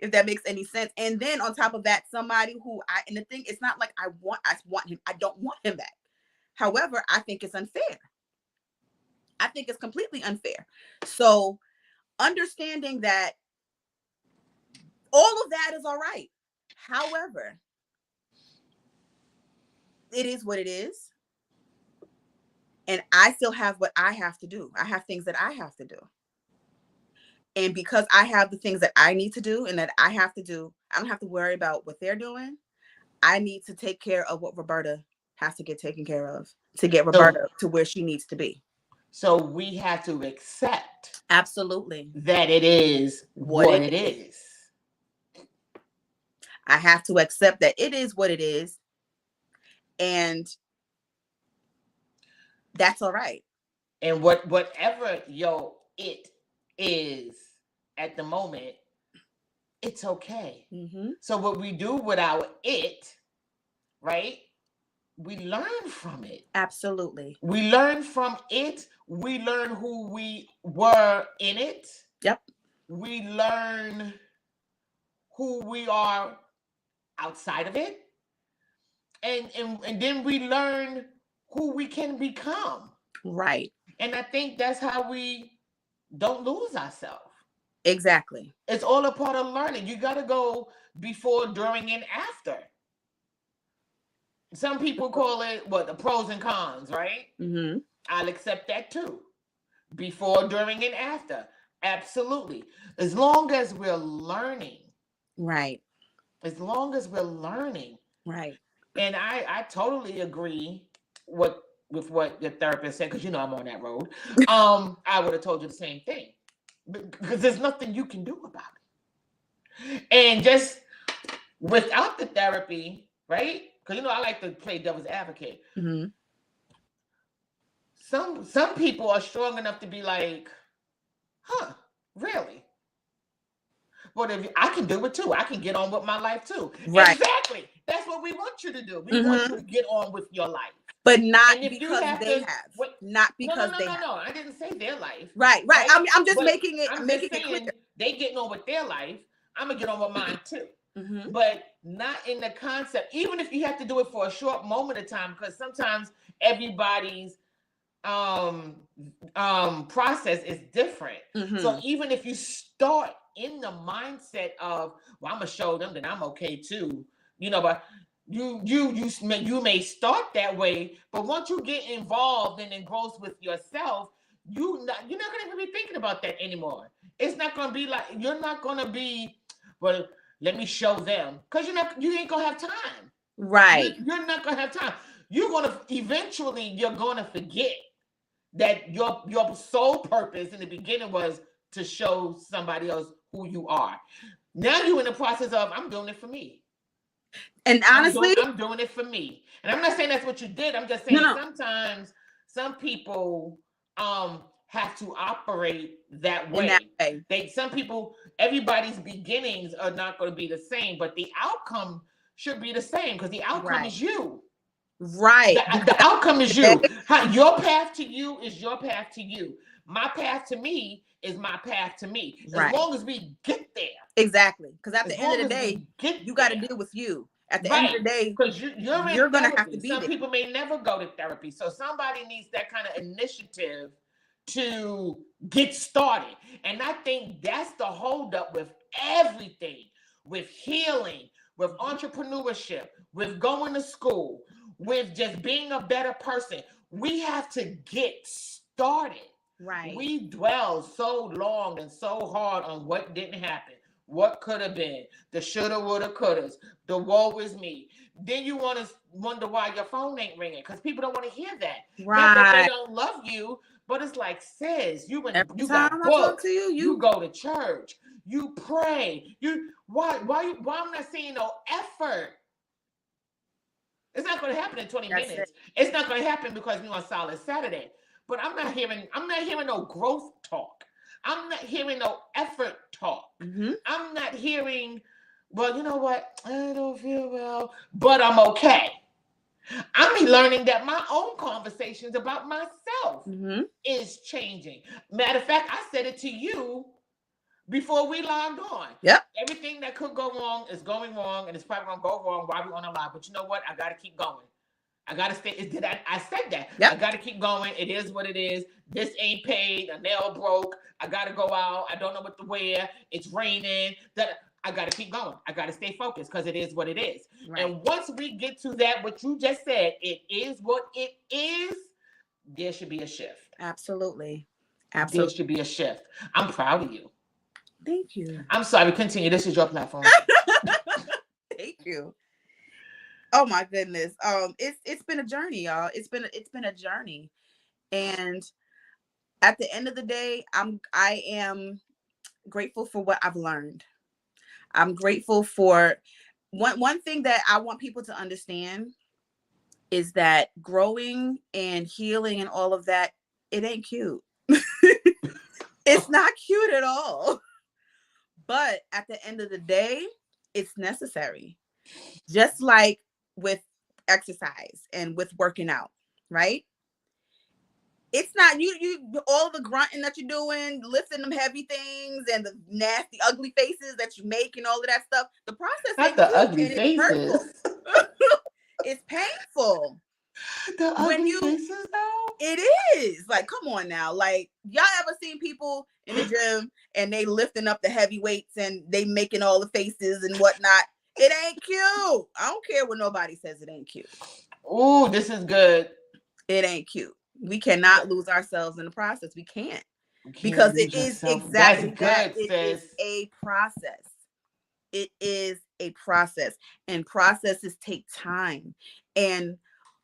If that makes any sense. And then on top of that, somebody who and the thing, it's not like I want him. I don't want him back. However, I think it's unfair. I think it's completely unfair. So understanding that all of that is all right. However, it is what it is. And I still have what I have to do. I have things that I have to do. And because I have the things that I need to do and that I have to do, I don't have to worry about what they're doing. I need to take care of what Roberta has to get taken care of to get Roberta to where she needs to be. So we have to accept absolutely that it is what it is. I have to accept that it is what it is. And that's all right. And whatever it is at the moment, it's okay. Mm-hmm. So what we do with our it, right? We learn from it. Absolutely. We learn from it. We learn who we were in it. Yep. We learn who we are outside of it. And then we learn who we can become. Right. And I think that's how we don't lose ourselves. Exactly. It's all a part of learning. You got to go before, during, and after. Some people call it the pros and cons, right? Mm-hmm. I'll accept that too. Before, during, and after. Absolutely. As long as we're learning. Right. As long as we're learning. Right. And I totally agree with what your therapist said, because I'm on that road. I would have told you the same thing. Because there's nothing you can do about it. And just without the therapy, right? Because I like to play devil's advocate. Mm-hmm. Some people are strong enough to be like, really? But if I can do it too, I can get on with my life too. Right. Exactly. That's what we want you to do. We want you to get on with your life. But not because they have. Not because they have. No. I didn't say their life. Right. I'm just making it clear. They getting on with their life. I'm going to get on with mine too. Mm-hmm. But not in the concept, even if you have to do it for a short moment of time, because sometimes everybody's process is different. Mm-hmm. So even if you start in the mindset of, well, I'm gonna show them that I'm okay too, but you may start that way, but once you get involved and engrossed with yourself, you're not gonna even be thinking about that anymore. It's not gonna be like, you're not gonna be, well, let me show them, because you ain't gonna have time. Right. You're not gonna have time. You're gonna forget that your sole purpose in the beginning was to show somebody else who you are. Now you're in the process of, I'm doing it for me. And honestly, I'm doing it for me. And I'm not saying that's what you did. I'm just saying sometimes some people have to operate that way. Some people, everybody's beginnings are not going to be the same, but the outcome should be the same, because the outcome is you. Right. The outcome is you. Your path to you is your path to you. My path to me is my path to me. As long as we get there. Exactly. Because at the end of the day, you got to deal with you. At the end of the day, because you're going to have to be there. Some people may never go to therapy. So somebody needs that kind of initiative to get started. And I think that's the holdup with everything, with healing, with entrepreneurship, with going to school, with just being a better person. We have to get started. Right. We dwell so long and so hard on what didn't happen, what could have been, the shoulda, woulda, couldas, the woe is me. Then you want to wonder why your phone ain't ringing because people don't want to hear that. Not that they Right. don't love you, but it's like, sis, Every you time got I talk books, to you, you go to church, you pray, why I'm not seeing no effort. It's not going to happen in 20 that's it. minutes. It's not going to happen because we're on Solace Saturday. But I'm not hearing no growth talk. I'm not hearing no effort talk. Mm-hmm. I'm not hearing, well, you know what? I don't feel well, but I'm okay. I'm learning that my own conversations about myself Mm-hmm. is changing. Matter of fact, I said it to you before we logged on. Yep. Everything that could go wrong is going wrong, and it's probably gonna go wrong while we're on a live. But you know what? I gotta keep going. I gotta stay. I said that. Yep. I gotta keep going. It is what it is. This ain't paid. A nail broke. I gotta go out. I don't know what to wear. It's raining. That I gotta keep going. I gotta stay focused because it is what it is. Right. And once we get to that, what you just said, it is what it is. There should be a shift. Absolutely. There Absolutely. should be a shift. I'm proud of you. Thank you. I'm sorry. Continue. This is your platform. Thank you. Oh my goodness. It's been a journey, y'all. It's been a journey. And at the end of the day, I am grateful for what I've learned. I'm grateful for one thing that I want people to understand is that growing and healing and all of that, it ain't cute. It's not cute at all. But at the end of the day, it's necessary. Just like with exercise and with working out, right? It's not you all the grunting that you're doing, lifting them heavy things and the nasty, ugly faces that you make and all of that stuff. The process Not ain't the cute ugly and it's hurtful. faces. It's painful. The When ugly you faces, though. It is like, come on now. Like, y'all ever seen people in the gym and they lifting up the heavy weights and they making all the faces and whatnot? It ain't cute. I don't care what nobody says. It ain't cute. Ooh, this is good. It ain't cute. We cannot lose ourselves in the process. We can't. You can't Because it lose is yourself. That's exactly that. good, It is sis. a process. It is a process, and processes take time. And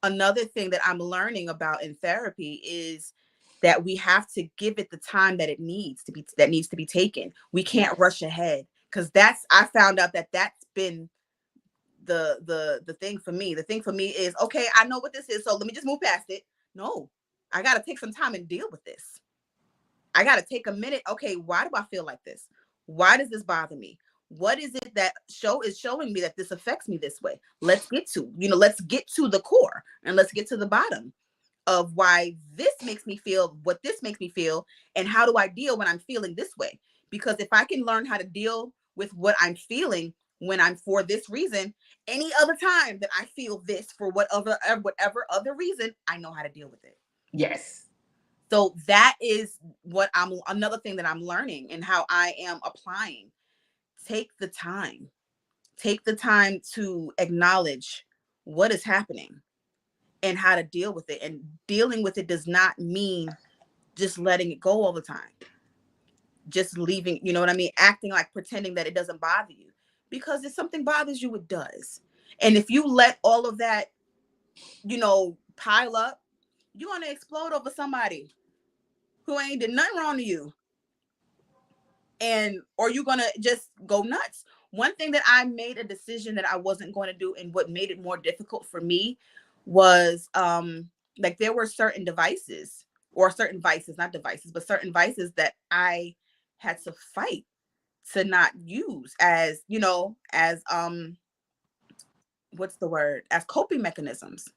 another thing that I'm learning about in therapy is that we have to give it the time that it needs to be taken. We can't rush ahead, because I found out that that's been the thing for me. The thing for me is, okay, I know what this is, so let me just move past it. No, I got to take some time and deal with this. I got to take a minute. Okay, why do I feel like this? Why does this bother me? What is it that is showing me that this affects me this way? Let's get to the core, and let's get to the bottom of why this makes me feel what this makes me feel, and how do I deal when I'm feeling this way? Because if I can learn how to deal with what I'm feeling when I'm for this reason, any other time that I feel this for whatever other reason, I know how to deal with it. Yes. So that is another thing that I'm learning and how I am applying. Take the time to acknowledge what is happening and how to deal with it. And dealing with it does not mean just letting it go all the time. Just leaving, you know what I mean? Acting like pretending that it doesn't bother you. Because if something bothers you, it does. And if you let all of that, pile up, you're going to explode over somebody who ain't did nothing wrong to you. Or you're going to just go nuts. One thing that I made a decision that I wasn't going to do, and what made it more difficult for me was like there were certain devices, or certain vices, not devices, but certain vices that I had to fight to not use as what's the word? As coping mechanisms.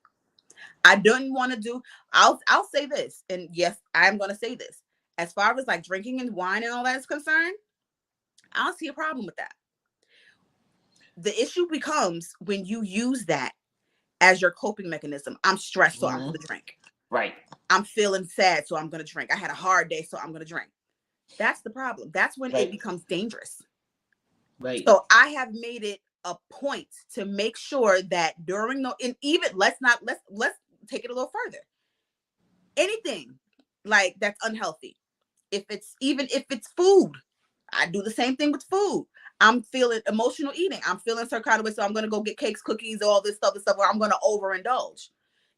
I didn't want to do. I'll say this, and yes, I'm going to say this. As far as like drinking and wine and all that is concerned, I don't see a problem with that. The issue becomes when you use that as your coping mechanism. I'm stressed, so I'm going to drink. Right. I'm feeling sad, so I'm going to drink. I had a hard day, so I'm going to drink. That's the problem. That's when it becomes dangerous. Right. So I have made it a point to make sure that during the, and even let's take it a little further. Anything like that's unhealthy, if it's food, I do the same thing with food. I'm feeling emotional eating. I'm feeling some kind of way, so I'm gonna go get cakes, cookies, all this stuff, where I'm gonna overindulge.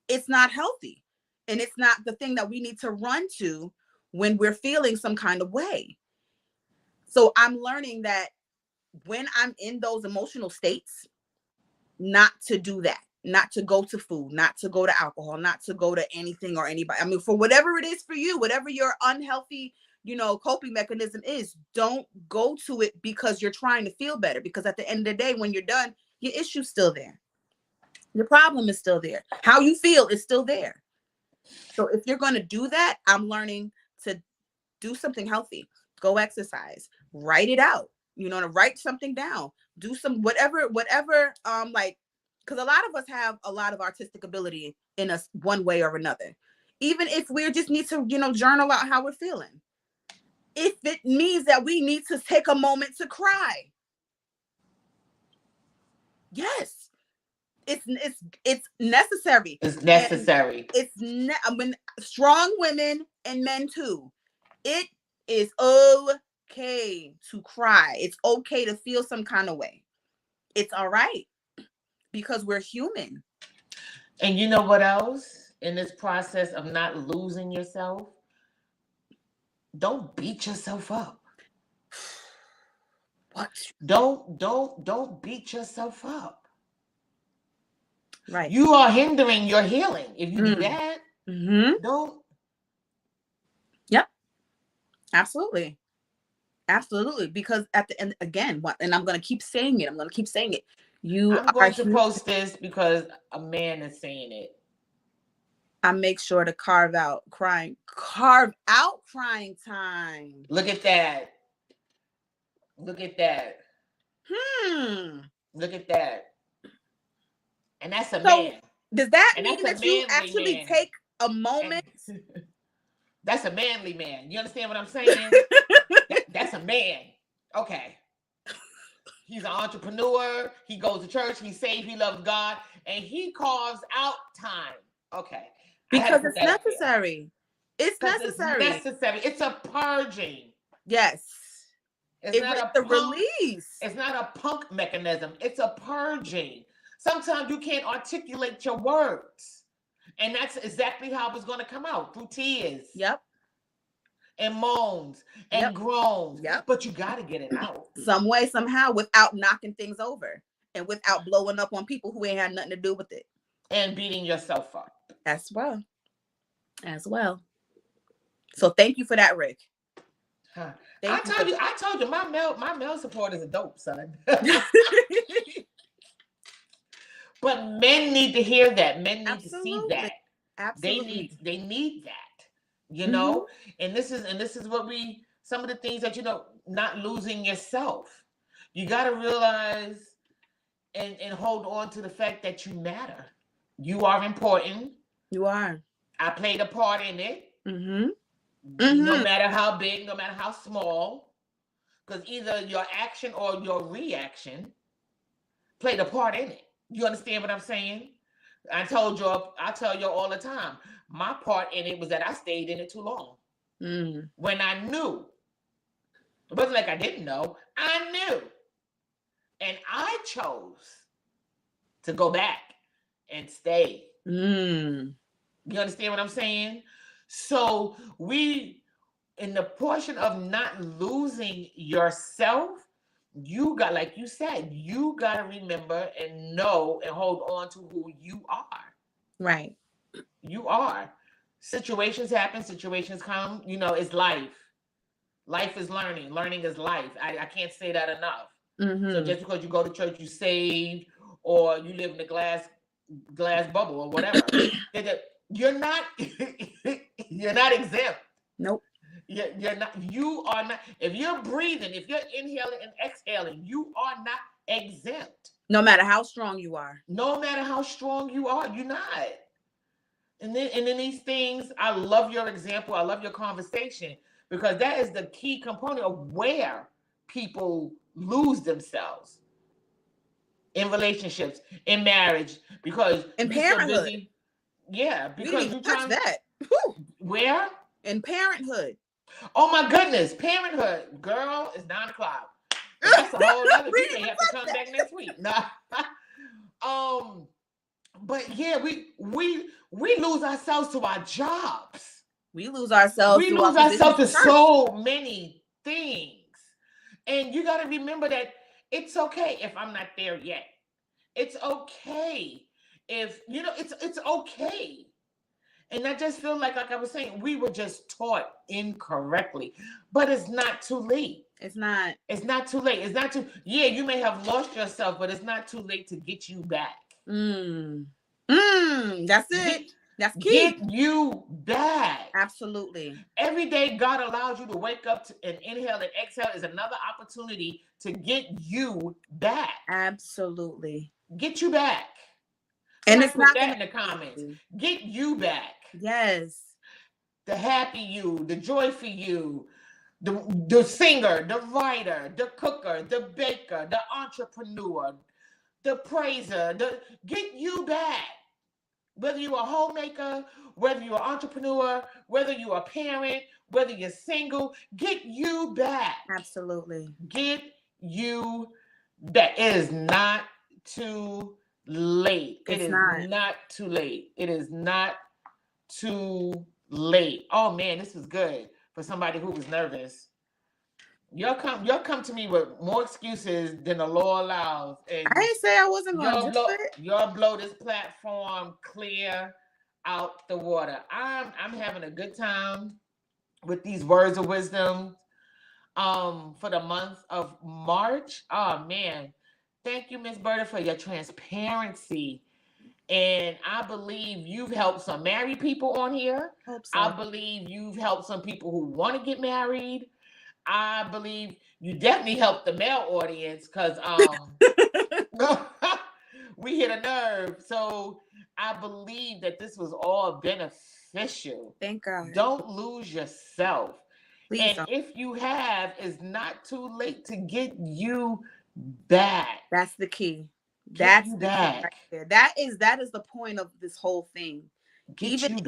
It's not healthy, and it's not the thing that we need to run to when we're feeling some kind of way. So I'm learning that when I'm in those emotional states, not to do that, not to go to food, not to go to alcohol, not to go to anything or anybody. I mean, for whatever it is for you, whatever your unhealthy, coping mechanism is, don't go to it because you're trying to feel better. Because at the end of the day, when you're done, your issue's still there. Your problem is still there. How you feel is still there. So if you're going to do that, I'm learning to do something healthy. Go exercise, write it out, to write something down, do some whatever, like, because a lot of us have a lot of artistic ability in us one way or another. Even if we just need to, journal out how we're feeling. If it means that we need to take a moment to cry. Yes. It's necessary. It's necessary. I mean, strong women and men too. It is okay to cry. It's okay to feel some kind of way. It's all right, because we're human. And you know what else? In this process of not losing yourself, don't beat yourself up. What? Don't beat yourself up. Right. You are hindering your healing if you do that. Mm-hmm. Don't. Yep. Absolutely. Because at the end, again, and I'm going to keep saying it. I'm going to post this because a man is saying it. I make sure to carve out crying time. Look at that. Look at that. And that's a man. Does that mean that you actually take a moment? That's a manly man. You understand what I'm saying? That's a man. Okay. He's an entrepreneur. He goes to church. He's saved. He loves God. And he carves out time. Okay. Because it's necessary. It's necessary. It's necessary. It's a purging. Yes. It's not a release. It's not a punk mechanism. It's a purging. Sometimes you can't articulate your words. And that's exactly how it's going to come out, through tears. Yep. And moans and groans. Yep. But you got to get it out. Some way, somehow, without knocking things over. And without blowing up on people who ain't had nothing to do with it. And beating yourself up. As well. So thank you for that, Rick. Huh. I told you my male support is a dope, son. But men need to hear that. Men need to see that. Absolutely. They need that. And this is what some of the things that not losing yourself. You got to realize and hold on to the fact that you matter. You are important. You are. I played a part in it. Mm-hmm. No matter how big, no matter how small, because either your action or your reaction played a part in it. You understand what I'm saying? I tell you all the time, my part in it was that I stayed in it too long. When I knew. It wasn't like I didn't know. I knew. And I chose to go back and stay. You understand what I'm saying? So in the portion of not losing yourself, you got, like you said, you got to remember and know and hold on to who you are. Right. You are. Situations happen, situations come, it's life. Life is learning. Learning is life. I can't say that enough. So just because you go to church, you saved, or you live in a glass bubble or whatever, you're not exempt. Nope. You're not. You are not. If you're breathing, if you're inhaling and exhaling, you are not exempt. No matter how strong you are. No matter how strong you are, you're not. And then these things, I love your example. I love your conversation, because that is the key component of where people lose themselves. in relationships, in marriage, because In you're so parenthood. busy. Yeah, We didn't because even you're touch trying. that. Whew. Where? In parenthood. Oh my goodness, parenthood, girl, it's 9 o'clock. But that's a whole other. We We didn't may even have to touch come that. back next week. No. um, but yeah, we lose ourselves to our jobs. We lose ourselves We to our lose positions ourselves to in church. so many things. And you got to remember that it's okay if I'm not there yet. It's okay if it's okay. And I just feel like I was saying, we were just taught incorrectly. But it's not too late. It's not. It's not too late. It's not too. Yeah, you may have lost yourself, but it's not too late to get you back. That's it. That's key. Get you back. Absolutely. Every day God allows you to wake up and inhale and exhale is another opportunity to get you back. Absolutely. Get you back. And Somebody it's not that in the comments. Get you back. Yes. The happy you, the joyful you, the singer, the writer, the cooker, the baker, the entrepreneur, the praiser, get you back. Whether you're a homemaker, whether you're an entrepreneur, whether you're a parent, whether you're single, get you back. Absolutely. Get you back. It is not too late. It is not too late. It is not too late. Oh man, this was good for somebody who was nervous. Y'all come to me with more excuses than the law allows. And I didn't say I wasn't going to do it. Y'all blow this platform clear out the water. I'm having a good time with these words of wisdom for the month of March. Oh man. Thank you, Miss Berta, for your transparency. And I believe you've helped some married people on here. Hope so. I believe you've helped some people who want to get married. I believe you definitely helped the male audience because we hit a nerve. So I believe that this was all beneficial. Thank God. Don't lose yourself. Please and don't. If you have, it's not too late to get you back. That's the key. That's the key right there. That is the point of this whole thing. Even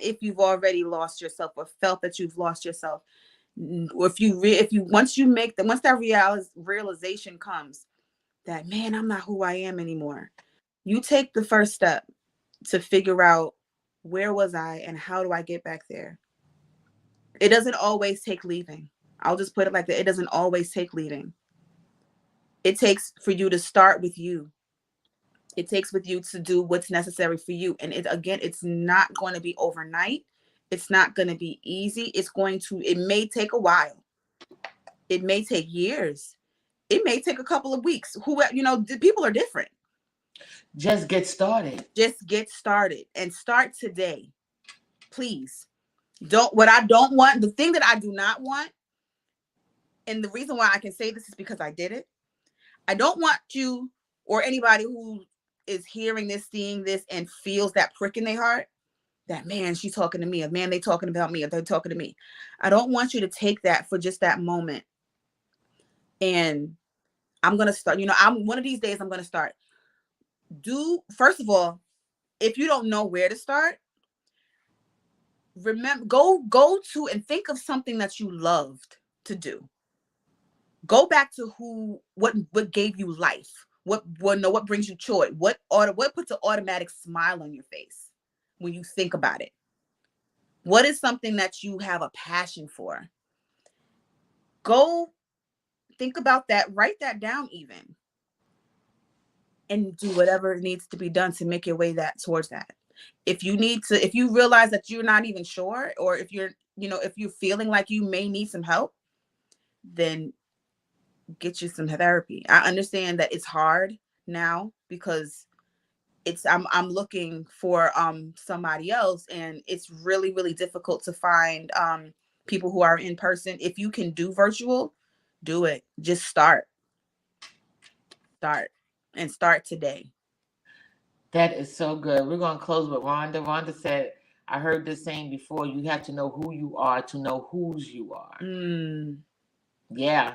if you've already lost yourself or felt that you've lost yourself, or once that realization comes that, man, I'm not who I am anymore, you take the first step to figure out, where was I and how do I get back there? It doesn't always take leaving. I'll just put it like that. It doesn't always take leaving. It takes for you to start with you. It takes with you to do what's necessary for you. And it's not going to be overnight. It's not going to be easy. It may take a while. It may take years. It may take a couple of weeks. People are different. Just get started. Just get started and start today. Please. The thing that I do not want, and the reason why I can say this is because I did it. I don't want you or anybody who is hearing this, seeing this, and feels that prick in their heart, that, man, she's talking to me, or man, they talking about me, or they're talking to me. I don't want you to take that for just that moment. And I'm going to start, one of these days I'm going to start. First of all, if you don't know where to start, remember, go to and think of something that you loved to do. Go back to what gave you life, what brings you joy, what puts an automatic smile on your face when you think about it. What is something that you have a passion for? Go think about that, write that down even, and do whatever needs to be done to make your way towards that. If you realize that you're not even sure, or if you're feeling like you may need some help, then get you some therapy. I understand that it's hard now because I'm looking for somebody else, and it's really, really difficult to find people who are in person. If you can do virtual, do it. Just start today. That is so good. We're going to close with Rhonda. Rhonda said, I heard this saying before, you have to know who you are to know whose you are. Yeah.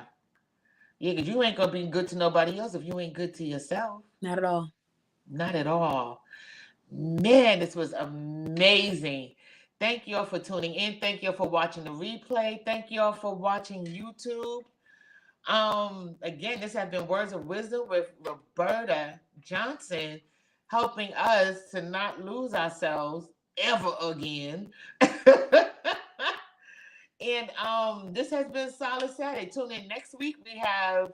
Yeah, because you ain't gonna be good to nobody else if you ain't good to yourself. Not at all. Not at all. Man, this was amazing. Thank you all for tuning in. Thank you all for watching the replay. Thank you all for watching YouTube. Again, this has been Words of Wisdom with Roberta Johnson, helping us to not lose ourselves ever again. And this has been Solace Saturday. Tune in next week. We have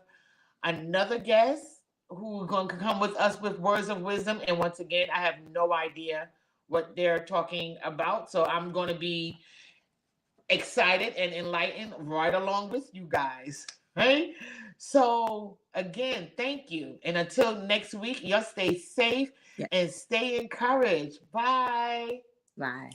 another guest who is going to come with us with words of wisdom. And once again, I have no idea what they're talking about. So I'm going to be excited and enlightened right along with you guys. Right? So again, thank you. And until next week, y'all stay safe and stay encouraged. Bye. Bye.